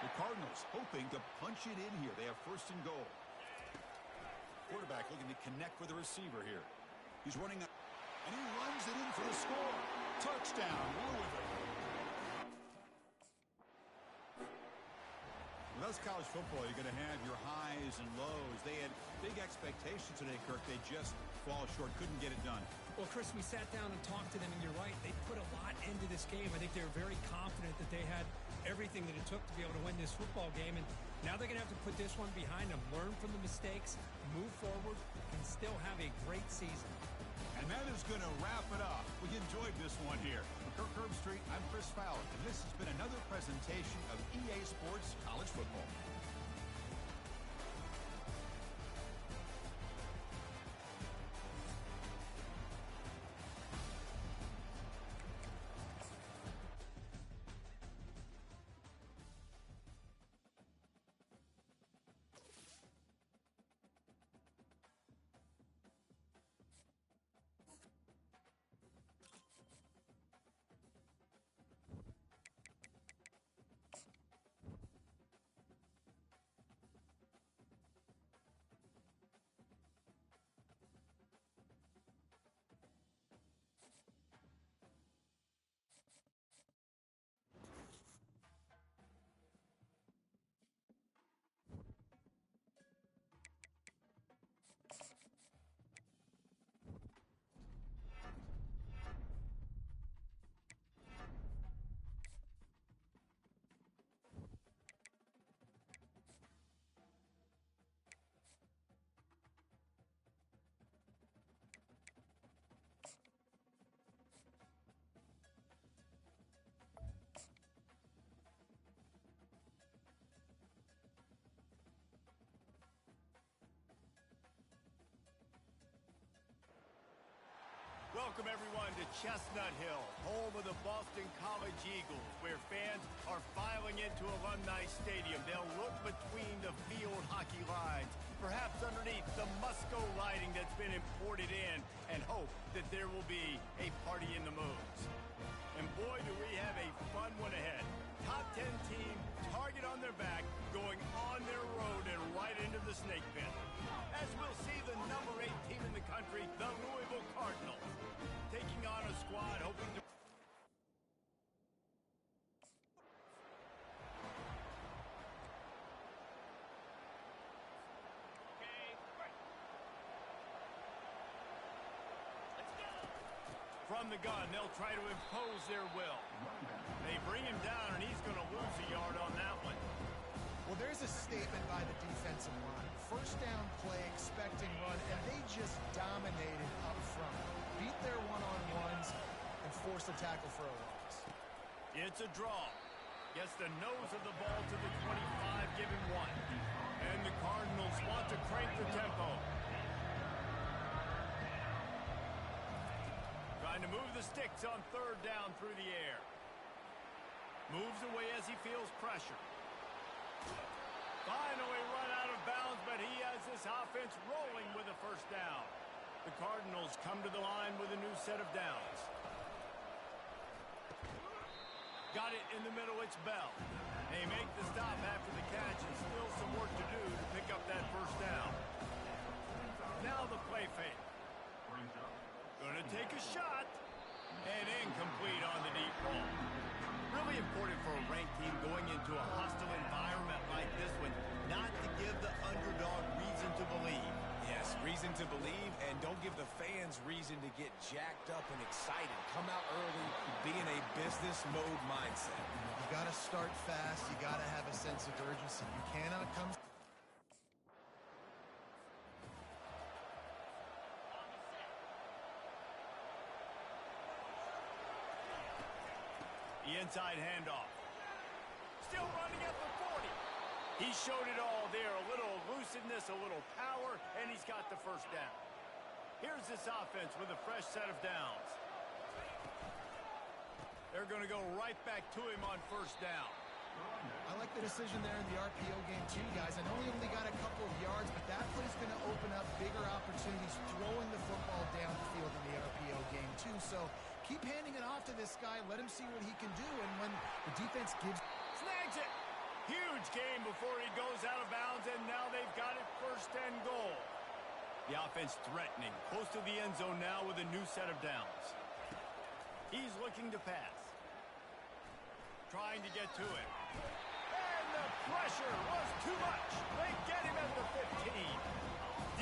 The Cardinals hoping to punch it in here. They have first and goal. Quarterback looking to connect with the receiver here. He's running, and he runs it in for the score. Touchdown, Louisville. it's college football. You're going to have your highs and lows. They had big expectations today, Kirk. They just fall short, couldn't get it done. Well, Chris, we sat down and talked to them, and you're right. They put a lot into this game. I think they were very confident that they had everything that it took to be able to win this football game. And now they're going to have to put this one behind them, learn from the mistakes, move forward, and still have a great season. And that is going to wrap it up. We enjoyed this one here. For Kirk Herbstreit, I'm Chris Fowler, and this has been another presentation of EA Sports College Football. Welcome, everyone, to Chestnut Hill, home of the Boston College Eagles, where fans are filing into Alumni Stadium. They'll look between the field hockey lines, perhaps underneath the Musco lighting that's been imported in, and hope that there will be a party in the moves. And boy, do we have a fun one ahead. Top 10 team, target on their back, going on their road and right into the snake pit. As we'll see the number 8 team in the country, the Louisville Cardinals, taking on a squad hoping to... From the gun, they'll try to impose their will. They bring him down, and he's going to lose a yard on that one. Well, there's a statement by the defensive line. First down play, expecting run, and they just dominated up front. Beat their one-on-ones and forced a tackle for a loss. It's a draw. Gets the nose of the ball to the 25, giving 1. And the Cardinals want to crank the tempo. Trying to move the sticks on third down through the air. Moves away as he feels pressure. Finally run out of bounds, but he has this offense rolling with a first down. The Cardinals come to the line with a new set of downs. Got it in the middle, it's Bell. They make the stop after the catch, and still some work to do to pick up that first down. Now the play fake. Gonna take a shot, and incomplete on the deep ball. Really important for a ranked team going into a hostile environment like this one, not to give the underdog reason to believe. Yes, reason to believe, and don't give the fans reason to get jacked up and excited. Come out early, be in a business mode mindset. You got to start fast. You got to have a sense of urgency. You cannot come... The inside handoff. Still running at the 40. He showed it all there. A little elusiveness, a little power, and he's got the first down. Here's this offense with a fresh set of downs. They're going to go right back to him on first down. I like the decision there in the RPO game too, guys. I know he only got a couple of yards, but that play's going to open up bigger opportunities throwing the football down the field in the RPO game too. So keep handing it off to this guy. Let him see what he can do. And when the defense gives... Snags it! Huge game before he goes out of bounds, and now they've got it first and goal. The offense threatening, close to the end zone now with a new set of downs. He's looking to pass. Trying to get to it. And the pressure was too much. They get him at the 15.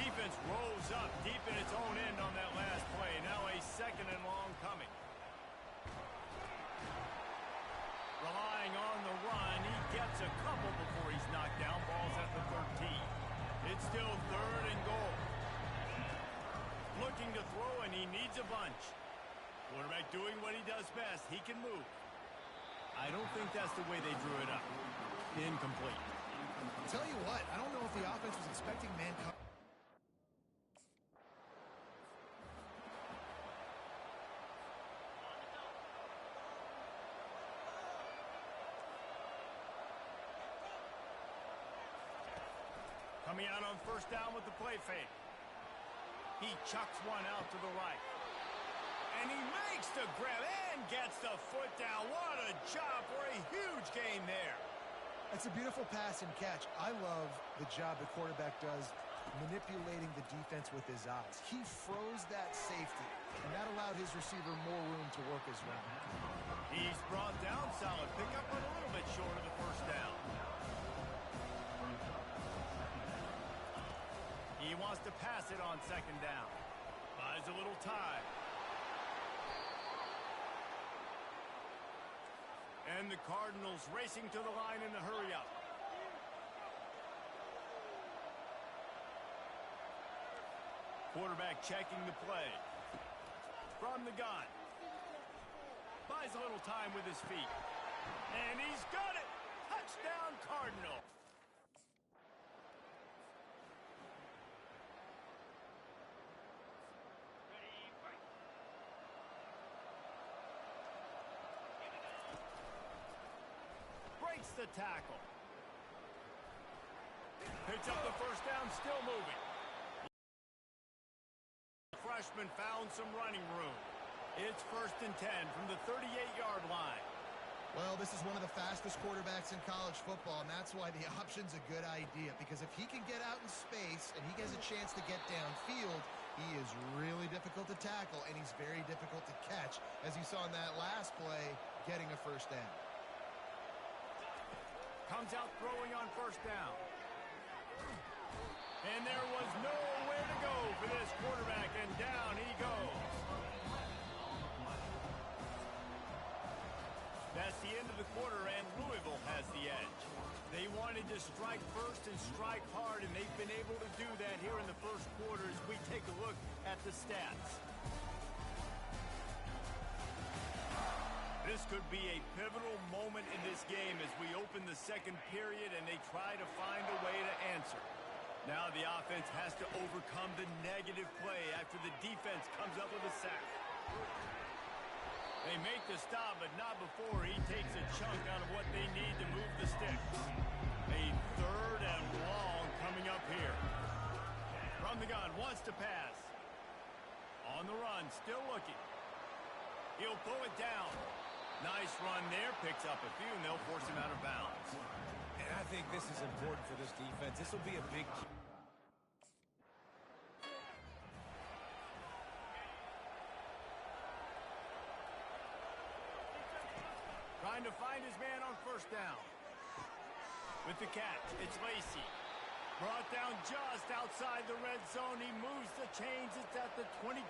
Defense rolls up deep in its own end on that last play. Now a second and long coming. Relying on the run, he gets a couple before he's knocked down. Ball's at the 13. It's still third and goal. Looking to throw, and he needs a bunch. Quarterback doing what he does best. He can move. I don't think that's the way they drew it up. Incomplete. Tell you what, I don't know if the offense was expecting man coverage. Coming out on first down with the play fake. He chucks one out to the right. And he makes the grab and gets the foot down. What a job for a huge gain there. It's a beautiful pass and catch. I love the job the quarterback does manipulating the defense with his eyes. He froze that safety, and that allowed his receiver more room to work his route. He's brought down solid pickup, but a little bit short of the first down. He wants to pass it on second down. Buys a little time. And the Cardinals racing to the line in the hurry-up. Quarterback checking the play. From the gun. Buys a little time with his feet. And he's got it! Touchdown, Cardinal! Breaks the tackle. Picks up the first down, still moving. Freshman found some running room. It's 1st and 10 from the 38-yard line. Well, this is one of the fastest quarterbacks in college football, and that's why the option's a good idea, because if he can get out in space and he gets a chance to get downfield, he is really difficult to tackle, and he's very difficult to catch, as you saw in that last play, getting a first down. Comes out throwing on first down. And there was nowhere to go for this quarterback, and down he goes. That's the end of the quarter, and Louisville has the edge. They wanted to strike first and strike hard, and they've been able to do that here in the first quarter as we take a look at the stats. This could be a pivotal moment in this game as we open the second period and they try to find a way to answer. Now the offense has to overcome the negative play after the defense comes up with a sack. They make the stop, but not before he takes a chunk out of what they need to move the sticks. A third and long coming up here. From the gun, wants to pass. On the run, still looking. He'll pull it down. Nice run there, picks up a few, and they'll force him out of bounds. And I think this is important for this defense. This will be a big key. Trying to find his man on first down. With the catch, it's Lacey. Brought down just outside the red zone. He moves the chains. It's at the 22.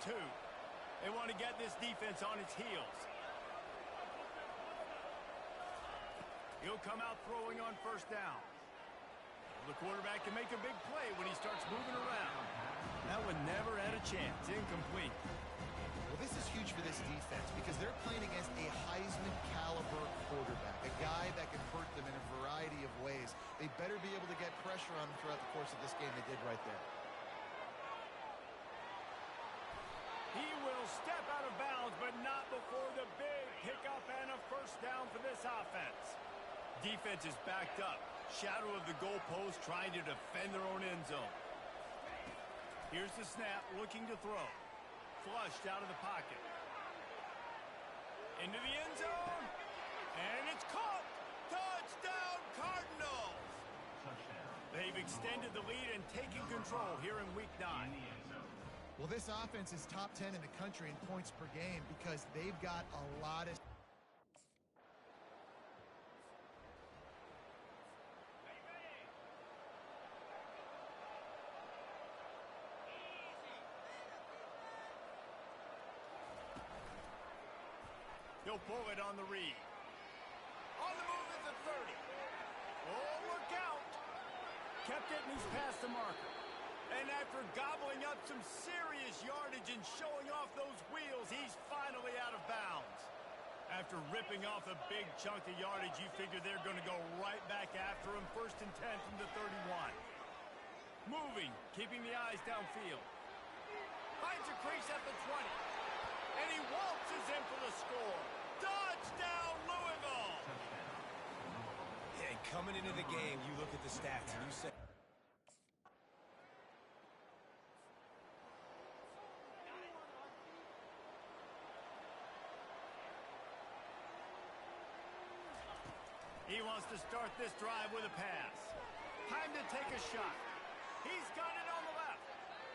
They want to get this defense on its heels. He'll come out throwing on first down. The quarterback can make a big play when he starts moving around. That one never had a chance. Incomplete. Well, this is huge for this defense because they're playing against a Heisman-caliber quarterback, a guy that can hurt them in a variety of ways. They better be able to get pressure on him throughout the course of this game. They did right there. He will step out of bounds, but not before the big pickup and a first down for this offense. Defense is backed up. Shadow of the goalpost trying to defend their own end zone. Here's the snap, looking to throw. Flushed out of the pocket. Into the end zone. And it's caught. Touchdown, Cardinals. Touchdown. They've extended the lead and taken control here in Week 9. Well, this offense is top 10 in the country in points per game because they've got a lot of... He'll pull it on the read. On the move is a 30. Oh, look out. Kept getting his pass to marker. And after gobbling up some serious yardage and showing off those wheels, he's finally out of bounds. After ripping off a big chunk of yardage, you figure they're going to go right back after him. 1st and 10 from the 31. Moving, keeping the eyes downfield. Finds a crease at the 20. And he waltzes in for the score. Touchdown, Louisville! And coming into the game, you look at the stats and you say, he wants to start this drive with a pass. Time to take a shot. He's got it on the left.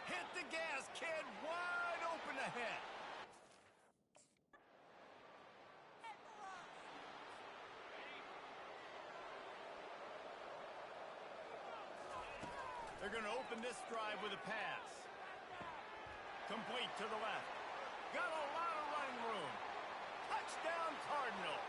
Hit the gas, kid. Wide open ahead. They're going to open this drive with a pass. Complete to the left. Got a lot of running room. Touchdown, Cardinal.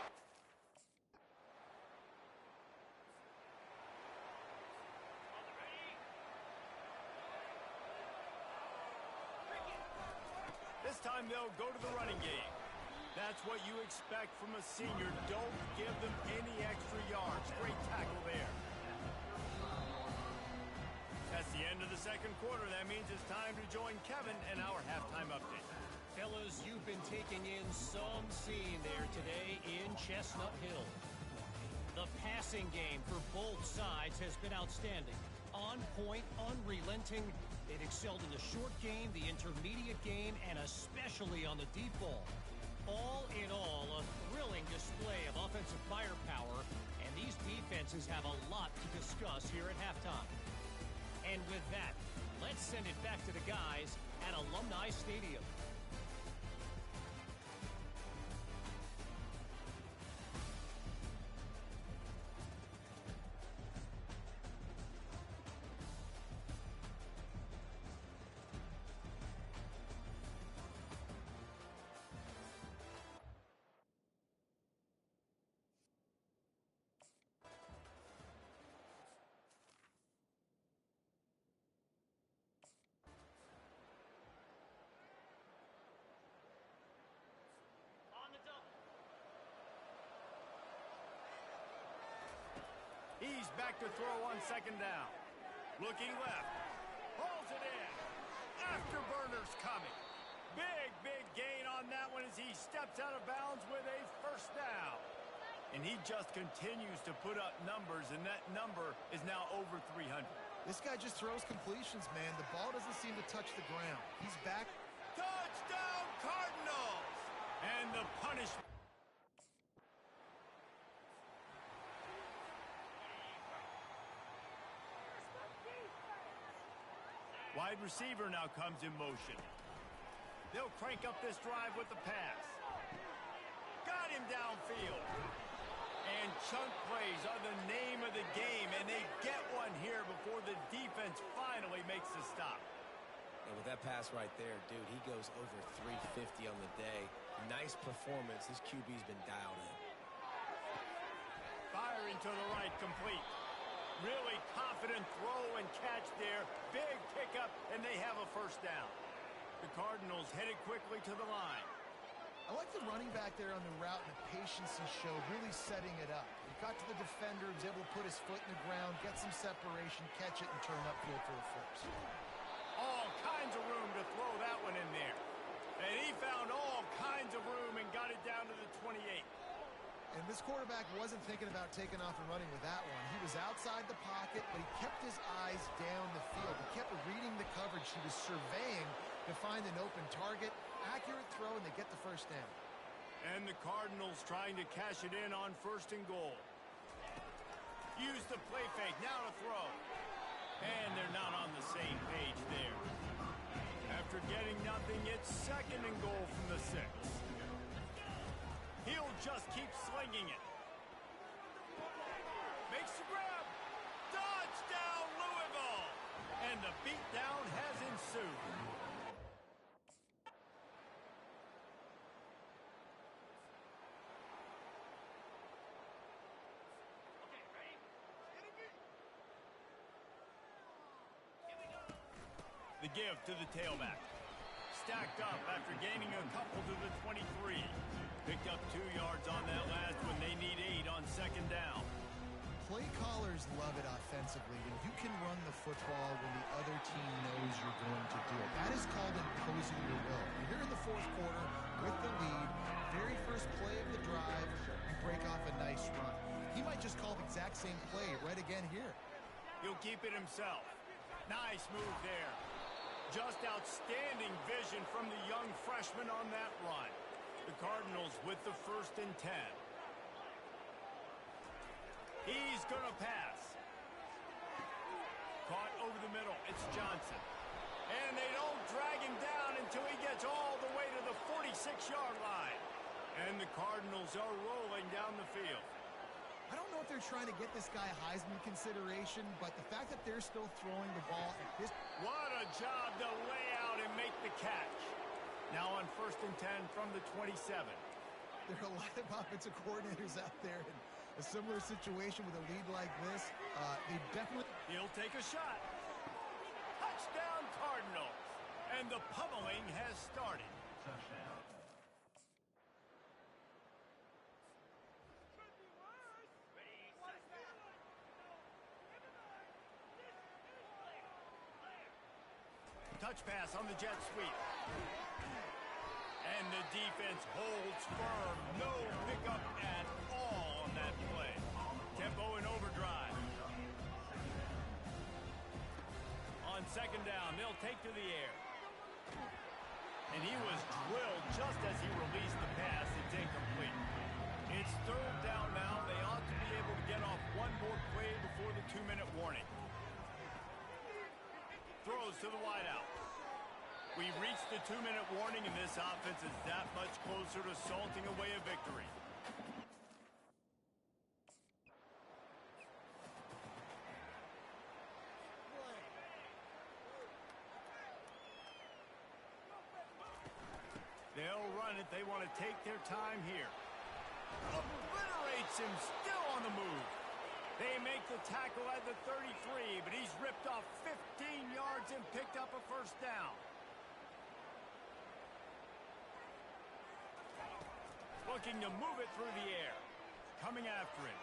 This time they'll go to the running game. That's what you expect from a senior. Don't give them any extra yards. Great tackle there. That's the end of the second quarter. That means it's time to join Kevin in our halftime update. Fellas, you've been taking in some scene there today in Chestnut Hill. The passing game for both sides has been outstanding. On point, unrelenting. They've excelled in the short game, the intermediate game, and especially on the deep ball. All in all, a thrilling display of offensive firepower, and these defenses have a lot to discuss here at halftime. And with that, let's send it back to the guys at Alumni Stadium. He's back to throw on 2nd down. Looking left. Hauls it in. Afterburner's coming. Big gain on that one as he steps out of bounds with a 1st down. And he just continues to put up numbers, and that number is now over 300. This guy just throws completions, man. The ball doesn't seem to touch the ground. He's back. Touchdown, Cardinals! And the punishment. Wide receiver now comes in motion. They'll crank up this drive with the pass. Got him downfield. And chunk plays are the name of the game, and they get one here before the defense finally makes the stop. and with that pass right there, dude, he goes over 350 on the day. Nice performance. This QB's been dialed in. Firing to the right, complete. Really confident throw and catch there. Big pickup, and they have a 1st down. The Cardinals headed quickly to the line. I like the running back there on the route and the patience he showed, really setting it up. He got to the defender, was able to put his foot in the ground, get some separation, catch it, and turn upfield for the 1st. All kinds of room to throw that one in there. And he found all kinds of room and got it down to the 28. And this quarterback wasn't thinking about taking off and running with that one. He was outside the pocket, but he kept his eyes down the field. He kept reading the coverage. He was surveying to find an open target. Accurate throw, and they get the 1st down. And the Cardinals trying to cash it in on 1st and goal. Use the play fake, now to throw. And they're not on the same page there. After getting nothing, it's 2nd and goal from the 6. He'll just keep slinging it. Makes the grab. Touchdown, Louisville! And the beatdown has ensued. The give to the tailback. Stacked up after gaining a couple to the 23. Picked up 2 yards on that last when they need 8 on second down. Play callers love it offensively when you can run the football when the other team knows you're going to do it. That is called imposing your will. And here in the fourth quarter with the lead, very first play of the drive, you break off a nice run. He might just call the exact same play right again here. He'll keep it himself. Nice move there. Just outstanding vision from the young freshman on that run. The Cardinals with the 1st and 10. He's going to pass. Caught over the middle. It's Johnson. And they don't drag him down until he gets all the way to the 46-yard line. And the Cardinals are rolling down the field. I don't know if they're trying to get this guy Heisman consideration, but the fact that they're still throwing the ball at this... What a job to lay out and make the catch. Now on 1st and 10 from the 27. There are a lot of offensive coordinators out there in a similar situation with a lead like this. They definitely... He'll take a shot. Touchdown Cardinals. And the pummeling has started. Touchdown. Touch pass on the jet sweep. And the defense holds firm. No pickup at all on that play. Tempo in overdrive. On second down, they'll take to the air. And he was drilled just as he released the pass. It's incomplete. It's 3rd down now. They ought to be able to get off one more play before the 2-minute warning. Throws to the wideout. We've reached the 2-minute warning, and this offense is that much closer to salting away a victory. They'll run it. They want to take their time here. Obliterates him, still on the move. They make the tackle at the 33, but he's ripped off 15 yards and picked up a 1st down. Looking to move it through the air. Coming after him.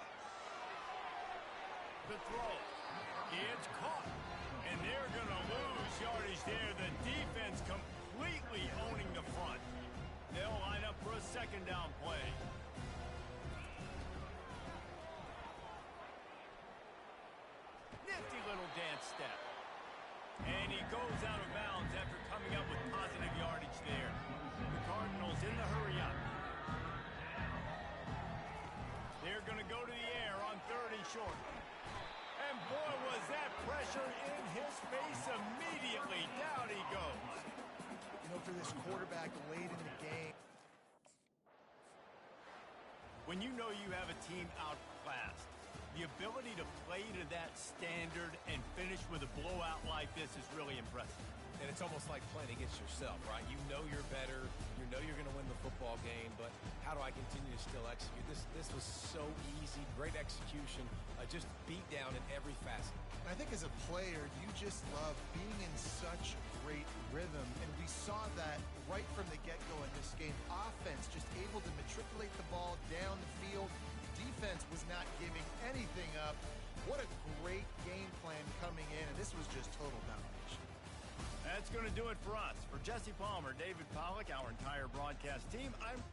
The throw. It's caught. And they're going to lose yardage there. The defense completely owning the front. They'll line up for a 2nd down play. Nifty little dance step. And he goes out of bounds after coming up with positive yardage there. The Cardinals in the hurry up. They're going to go to the air on 3rd and short. And boy, was that pressure in his face immediately. Down he goes. You know, for this quarterback late in the game. When you know you have a team outclassed, the ability to play to that standard and finish with a blowout like this is really impressive. And it's almost like playing against yourself, right? You know you're better. You know you're going to win the football game, but how do I continue to still execute? This was so easy, great execution, just beat down in every facet. I think as a player, you just love being in such great rhythm, and we saw that right from the get-go in this game. Offense just able to matriculate the ball down the field. Defense was not giving anything up. What a great game plan coming in, and this was just total domination. That's going to do it for us. For Jesse Palmer, David Pollack, our entire broadcast team, I'm...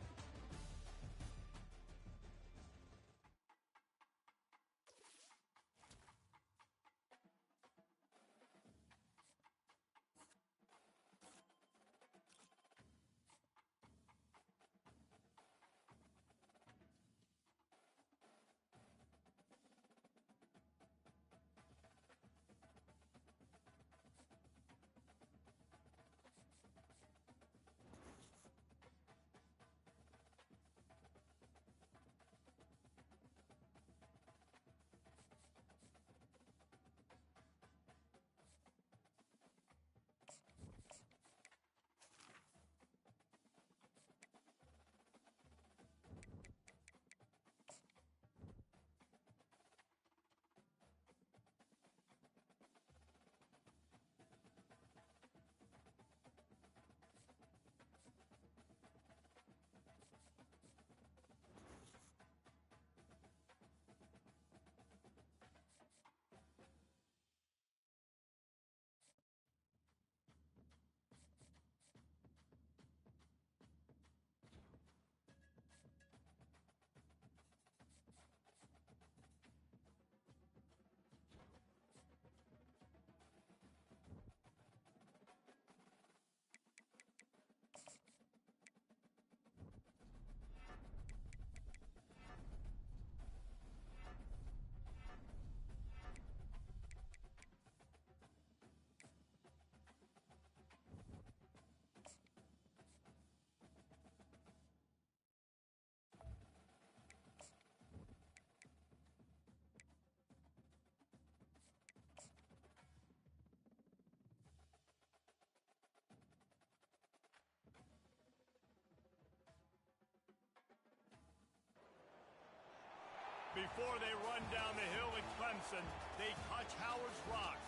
before they run down the hill at Clemson, they touch Howard's rock.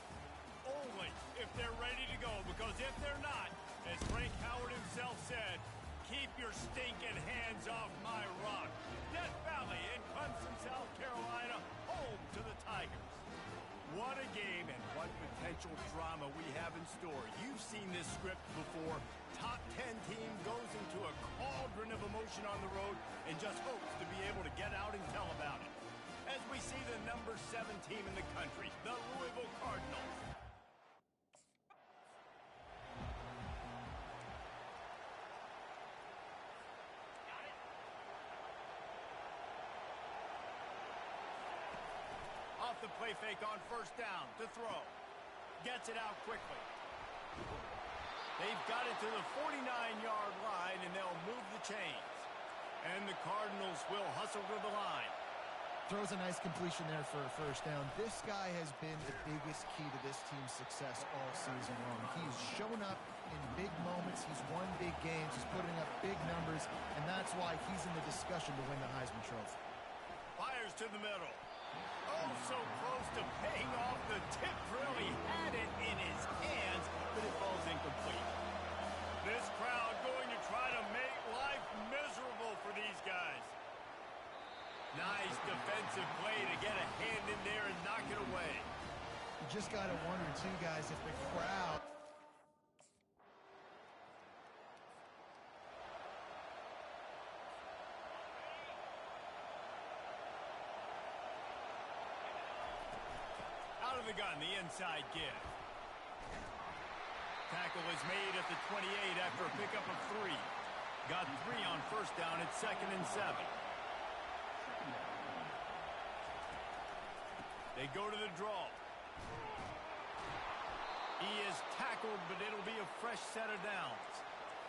Only if they're ready to go, because if they're not, as Frank Howard himself said, keep your stinking hands off my rock. Death Valley in Clemson, South Carolina, home to the Tigers. What a game and what potential drama we have in store. You've seen this script before. Top 10 team goes into a cauldron of emotion on the road and just hopes to be able to get out and tell about it. As we see the number 7 team in the country, the Louisville Cardinals. Off the play fake on first down to throw. Gets it out quickly. They've got it to the 49-yard line, and they'll move the chains. And the Cardinals will hustle to the line. Throws a nice completion there for a first down. This guy has been the biggest key to this team's success all season long. He's shown up in big moments. He's won big games. He's putting up big numbers, and that's why he's in the discussion to win the Heisman Trophy. Fires to the middle. Oh, so close to paying off the tip drill. He had it in his hands, but it falls incomplete. This crowd going to try to make life miserable for these guys. Nice defensive play to get a hand in there and knock it away. You just got to wonder, too, guys, if the crowd... Out of the gun, the inside give. Tackle is made at the 28 after a pickup of 3. Got 3 on first down at 2nd and 7. They go to the draw. He is tackled, but it'll be a fresh set of downs.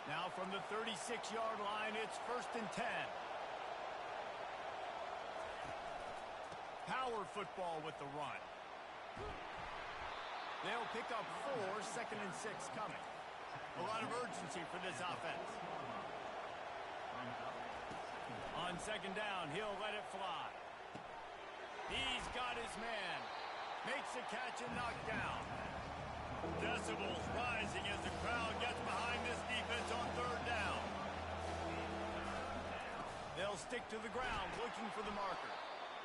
Now from the 36-yard line, it's 1st and 10. Power football with the run. They'll pick up 4, 2nd and 6 coming. A lot of urgency for this offense. On 2nd down, he'll let it fly. He's got his man. Makes the catch and knocked down. Decibels rising as the crowd gets behind this defense on 3rd down. They'll stick to the ground looking for the marker.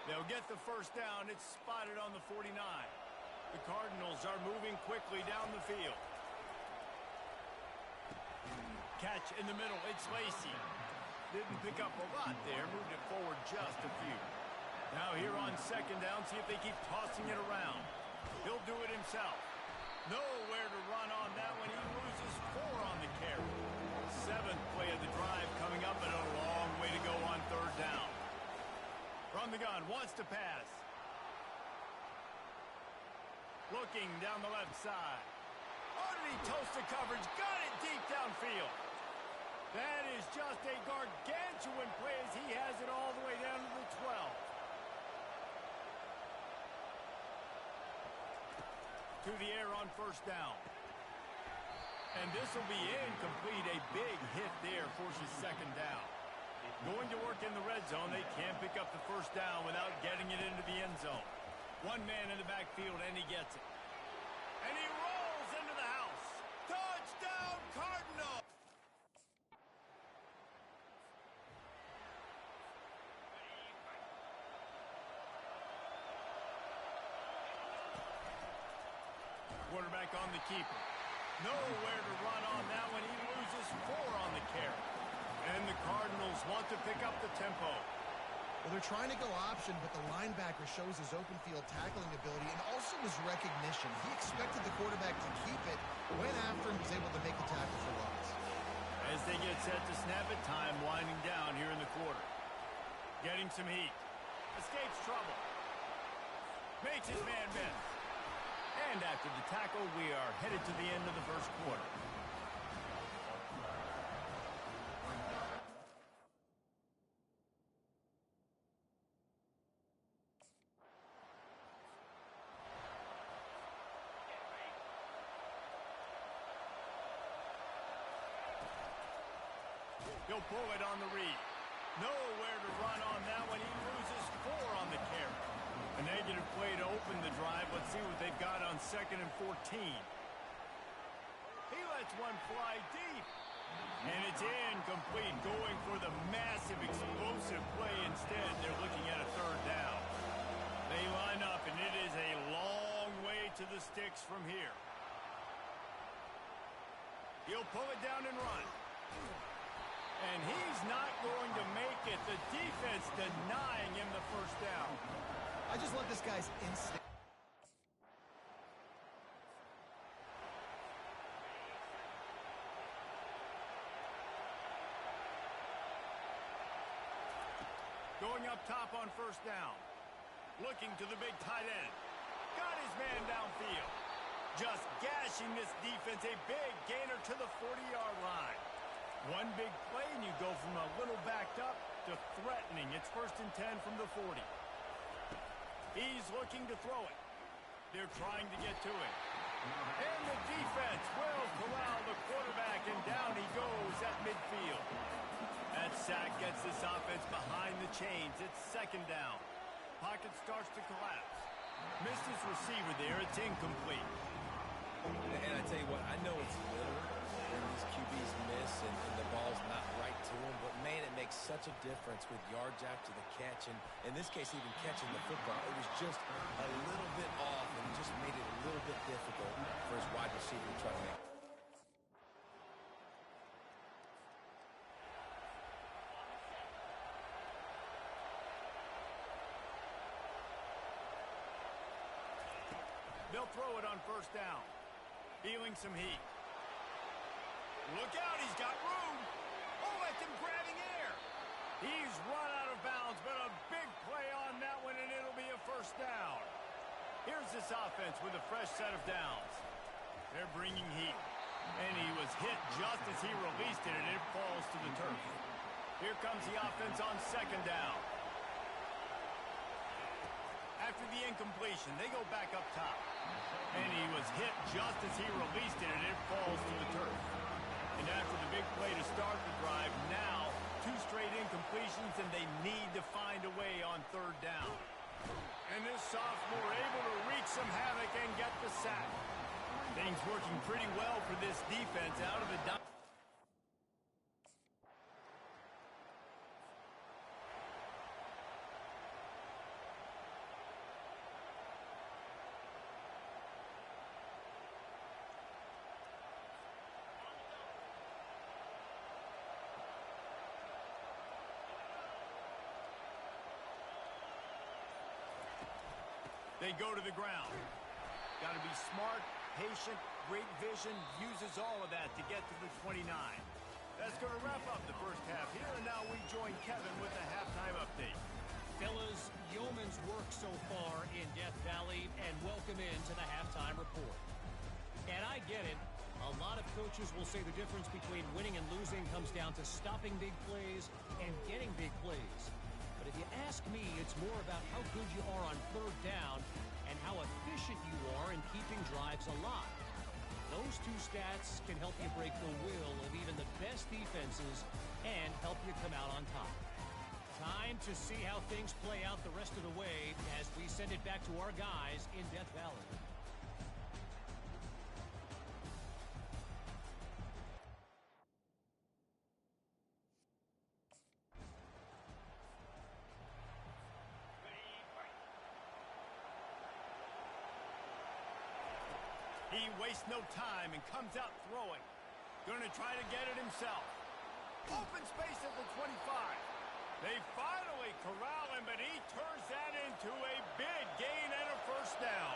They'll get the first down. It's spotted on the 49. The Cardinals are moving quickly down the field. Catch in the middle. It's Lacey. Didn't pick up a lot there. Moved it forward just a few. Now here on 2nd down, see if they keep tossing it around. He'll do it himself. Nowhere to run on that one. He loses 4 on the carry. 7th play of the drive coming up, and a long way to go on 3rd down. From the gun, wants to pass. Looking down the left side. Underneath toasted coverage, got it deep downfield. That is just a gargantuan play as he has it all the way down to the 12. To the air on first down. And this will be incomplete. A big hit there forces 2nd down. Going to work in the red zone. They can't pick up the first down without getting it into the end zone. One man in the backfield, and he gets it. And he rolls into the house. Touchdown, Cardinals! Quarterback on the keeper. Nowhere to run on that one. He loses 4 on the carry. And the Cardinals want to pick up the tempo. Well, they're trying to go option, but the linebacker shows his open field tackling ability and also his recognition. He expected the quarterback to keep it, went after him, was able to make the tackle for loss. As they get set to snap it, time winding down here in the quarter. Getting some heat. Escapes trouble. Makes his man miss. And after the tackle, we are headed to the end of the first quarter. He'll pull it on the read. Nowhere to run on that one. He loses 4 on the carry. A negative play to open the drive. Let's see what they've got on 2nd and 14. He lets one fly deep. And it's incomplete, going for the massive explosive play instead. They're looking at a 3rd down. They line up, and it is a long way to the sticks from here. He'll pull it down and run. And he's not going to make it. The defense denying him the 1st down. I just love this guy's instinct. Going up top on 1st down. Looking to the big tight end. Got his man downfield. Just gashing this defense. A big gainer to the 40-yard line. One big play, and you go from a little backed up to threatening. It's 1st and 10 from the 40. He's looking to throw it. They're trying to get to it. And the defense will corral the quarterback, and down he goes at midfield. That sack gets this offense behind the chains. It's 2nd down. Pocket starts to collapse. Missed his receiver there. It's incomplete. And I tell you what, I know it's little when these QBs miss and the ball's not right to them, but man, it makes such a difference with yards after the catch, and in this case, even catching the football. It was just a little bit off and just made it a little bit difficult for his wide receiver to try to make. They'll throw it on 1st down. Feeling some heat. Look out, he's got room. Oh, that's him grabbing air. He's run out of bounds, but a big play on that one, and it'll be a 1st down. Here's this offense with a fresh set of downs. They're bringing heat. And he was hit just as he released it, and it falls to the turf. Here comes the offense on 2nd down. After the incompletion, they go back up top. And he was hit just as he released it, and it falls to the turf. And after the big play to start the drive, now 2 straight incompletions, and they need to find a way on 3rd down. And this sophomore able to wreak some havoc and get the sack. Things working pretty well for this defense out of the dime. They go to the ground. Got to be smart, patient, great vision, uses all of that to get to the 29. That's going to wrap up the 1st half here, and now we join Kevin with the halftime update. Fellas, yeoman's work so far in Death Valley, and welcome into the halftime report. And I get it. A lot of coaches will say the difference between winning and losing comes down to stopping big plays and getting big plays. But if you ask me, it's more about how good you are on 3rd down and how efficient you are in keeping drives alive. Those 2 stats can help you break the will of even the best defenses and help you come out on top. Time to see how things play out the rest of the way as we send it back to our guys in Death Valley. He wastes no time and comes out throwing. Going to try to get it himself. Open space at the 25. They finally corral him, but he turns that into a big gain and a 1st down.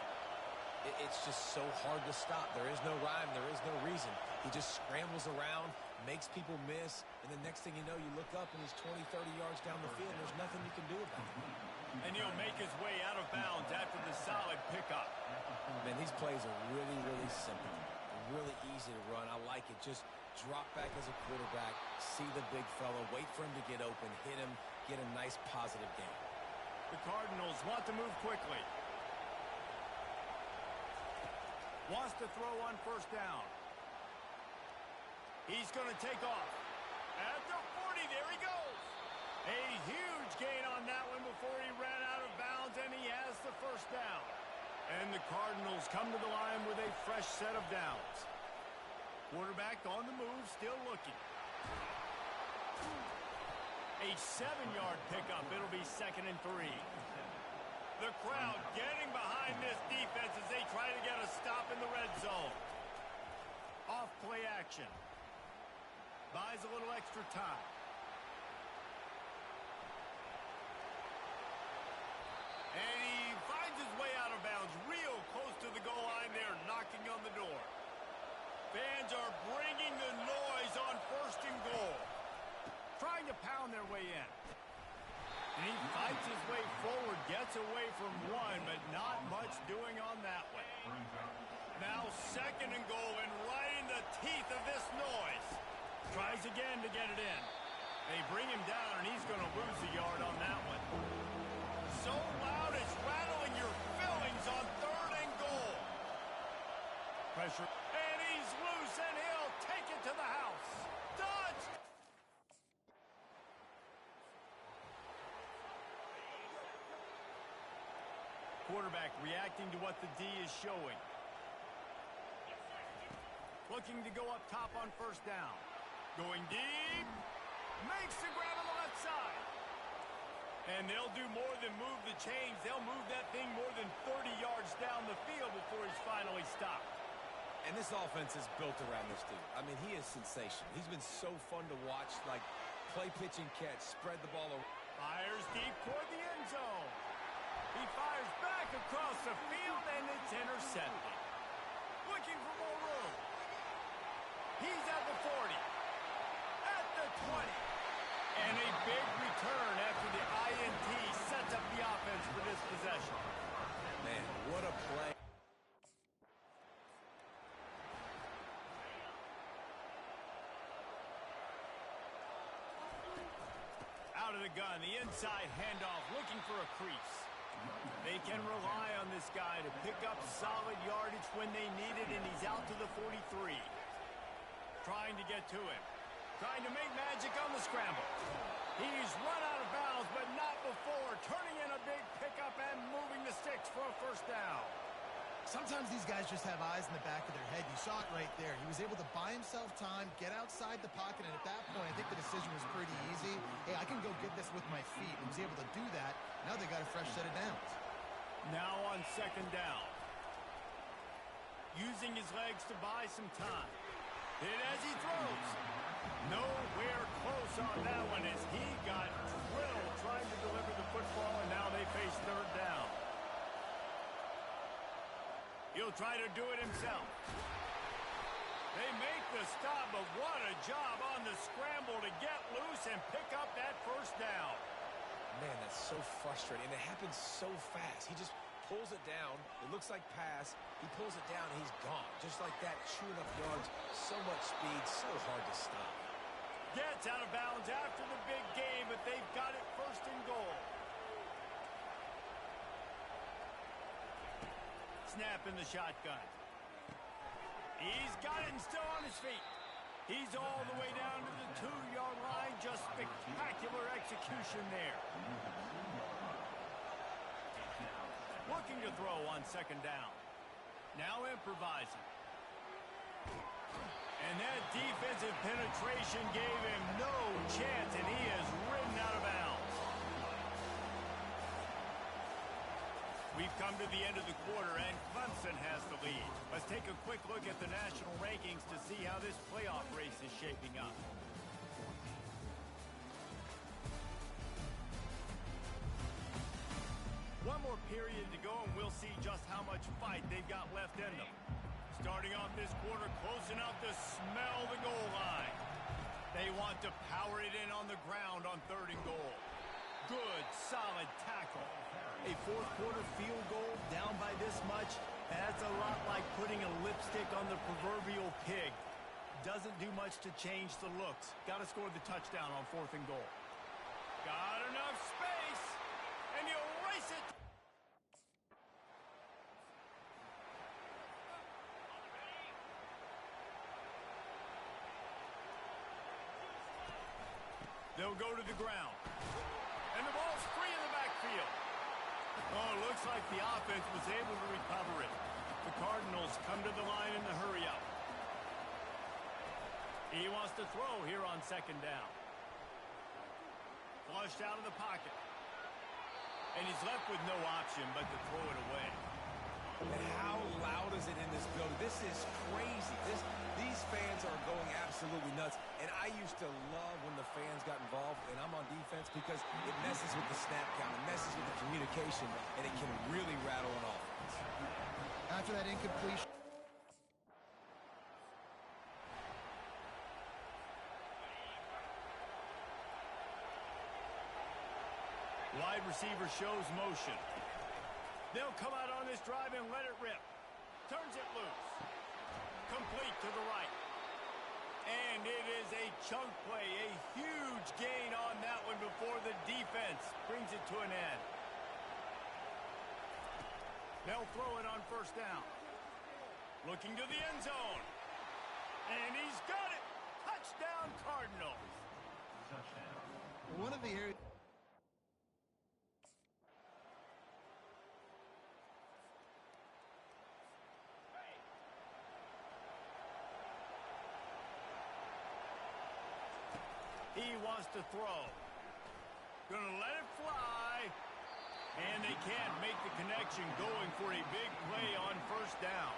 It's just so hard to stop. There is no rhyme. There is no reason. He just scrambles around, makes people miss, and the next thing you know, you look up and he's 20, 30 yards down the field. There's nothing you can do about it. And he'll make his way out of bounds after the solid pickup. Man, these plays are really, really simple. Really easy to run. I like it. Just drop back as a quarterback, see the big fella, wait for him to get open, hit him, get a nice positive gain. The Cardinals want to move quickly. Wants to throw on 1st down. He's going to take off. At the 40, there he goes. And the Cardinals come to the line with a fresh set of downs. Quarterback on the move, still looking. A 7-yard pickup. It'll be 2nd and 3. The crowd getting behind this defense as they try to get a stop in the red zone. Off play action. Buys a little extra time. And he finds his way out of bounds real close to the goal line there, knocking on the door. Fans are bringing the noise on 1st and goal. Trying to pound their way in. And he fights his way forward, gets away from one, but not much doing on that one. Now 2nd and goal, and right in the teeth of this noise. Tries again to get it in. They bring him down, and he's going to lose a yard on that one. So loud it's rattling your fillings on 3rd and goal. Pressure, and he's loose, and he'll take it to the house. Dodged! Quarterback reacting to what the D is showing. Looking to go up top on 1st down. Going deep. Makes the grab on the left side. And they'll do more than move the chains. They'll move that thing more than 30 yards down the field before he's finally stopped. And this offense is built around this dude. I mean, he is sensational. He's been so fun to watch, like play, pitch, and catch, spread the ball around. Fires deep toward the end zone. He fires back across the field, and it's intercepted. Looking for more room. He's at the 40. At the 20. And a big return after the INT sets up the offense for this possession. Man, what a play. Out of the gun, the inside handoff, looking for a crease. They can rely on this guy to pick up solid yardage when they need it, and he's out to the 43. Trying to get to him. Trying to make magic on the scramble. He's run out of bounds, but not before. Turning in a big pickup and moving the sticks for a 1st down. Sometimes these guys just have eyes in the back of their head. You saw it right there. He was able to buy himself time, get outside the pocket, and at that point, I think the decision was pretty easy. Hey, I can go get this with my feet. He was able to do that. Now they got a fresh set of downs. Now on 2nd down. Using his legs to buy some time. Hit as he throws. Nowhere close on that one as he got drilled trying to deliver the football, and now they face 3rd down. He'll try to do it himself. They make the stop, but what a job on the scramble to get loose and pick up that 1st down. Man, that's so frustrating, and it happens so fast. He just pulls it down. It looks like pass. He pulls it down, and he's gone. Just like that, chewing up yards. So much speed, so hard to stop. Gets out of bounds after the big game, but they've got it 1st and goal. Snap in the shotgun. He's got it and still on his feet. He's all the way down to the 2-yard line. Just spectacular execution there. Looking to throw on 2nd down. Now improvising. And that defensive penetration gave him no chance, and he is ridden out of bounds. We've come to the end of the quarter, and Clemson has the lead. Let's take a quick look at the national rankings to see how this playoff race is shaping up. One more period to go, and we'll see just how much fight they've got left in them. Starting off this quarter close enough to smell the goal line. They want to power it in on the ground on 3rd and goal. Good, solid tackle. A 4th quarter field goal down by this much, that's a lot like putting a lipstick on the proverbial pig. Doesn't do much to change the looks. Got to score the touchdown on 4th and goal. Got enough space, and you erase it. They'll go to the ground. And the ball's free in the backfield. Oh, looks like the offense was able to recover it. The Cardinals come to the line in the hurry-up. He wants to throw here on second down. Flushed out of the pocket. And he's left with no option but to throw it away. And how loud is it in this building? This is crazy. These fans are going absolutely nuts. And I used to love when the fans got involved, and I'm on defense, because it messes with the snap count. It messes with the communication, and it can really rattle an offense. After that incompletion. Wide receiver shows motion. They'll come out on this drive and let it rip. Turns it loose. Complete to the right. And it is a chunk play. A huge gain on that one before the defense brings it to an end. They'll throw it on first down. Looking to the end zone. And he's got it. Touchdown, Cardinals. Touchdown. One of the areas. He wants to throw. Gonna let it fly. And they can't make the connection, going for a big play on first down.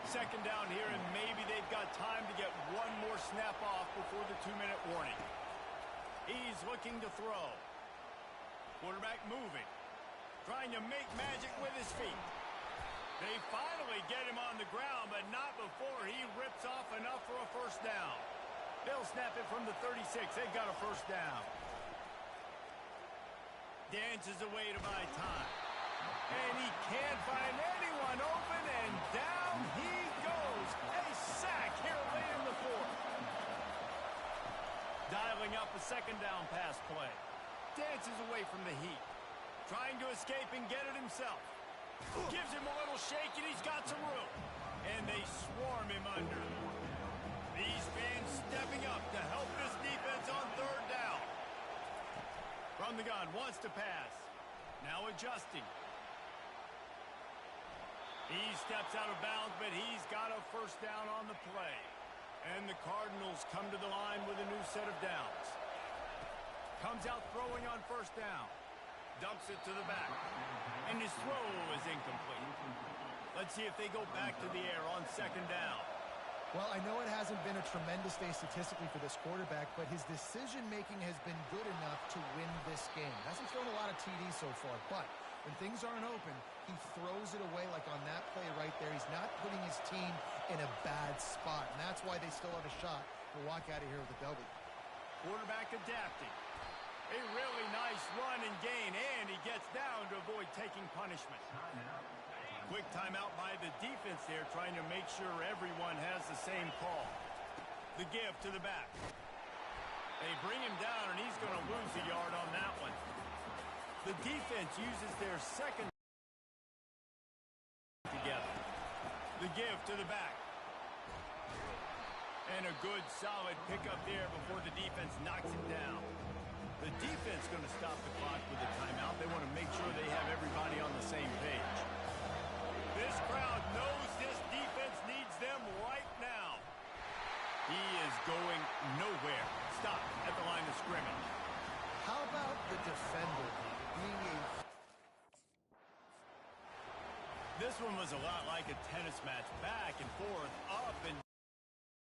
Second down here, and maybe they've got time to get one more snap off before the 2-minute warning. He's looking to throw. Quarterback moving. Trying to make magic with his feet. They finally get him on the ground, but not before he rips off enough for a first down. They'll snap it from the 36. They've got a first down. Dances away to buy time. And he can't find anyone open, and down he goes. A sack here late in the fourth. Dialing up a second down pass play. Dances away from the heat. Trying to escape and get it himself. Gives him a little shake, and he's got some room. And they swarm him under. These fans stepping up to help this defense on third down. From the gun, wants to pass. Now adjusting. He steps out of bounds, but he's got a first down on the play. And the Cardinals come to the line with a new set of downs. Comes out throwing on first down. Dumps it to the back. And his throw is incomplete. Let's see if they go back to the air on second down. Well, I know it hasn't been a tremendous day statistically for this quarterback, but his decision-making has been good enough to win this game. Hasn't thrown a lot of TDs so far, but when things aren't open, he throws it away like on that play right there. He's not putting his team in a bad spot, and that's why they still have a shot to walk out of here with a W. Quarterback adapting. A really nice run and gain, and he gets down to avoid taking punishment. Quick timeout by the defense there, trying to make sure everyone has the same call. The give to the back. They bring him down, and he's going to lose a yard on that one. The defense uses their second together. The give to the back. And a good, solid pickup there before the defense knocks him down. The defense going to stop the clock with a timeout. They want to make sure they have everybody on the same page. This crowd knows this defense needs them right now. He is going nowhere. Stop at the line of scrimmage. How about the defender being a... This one was a lot like a tennis match. Back and forth, up and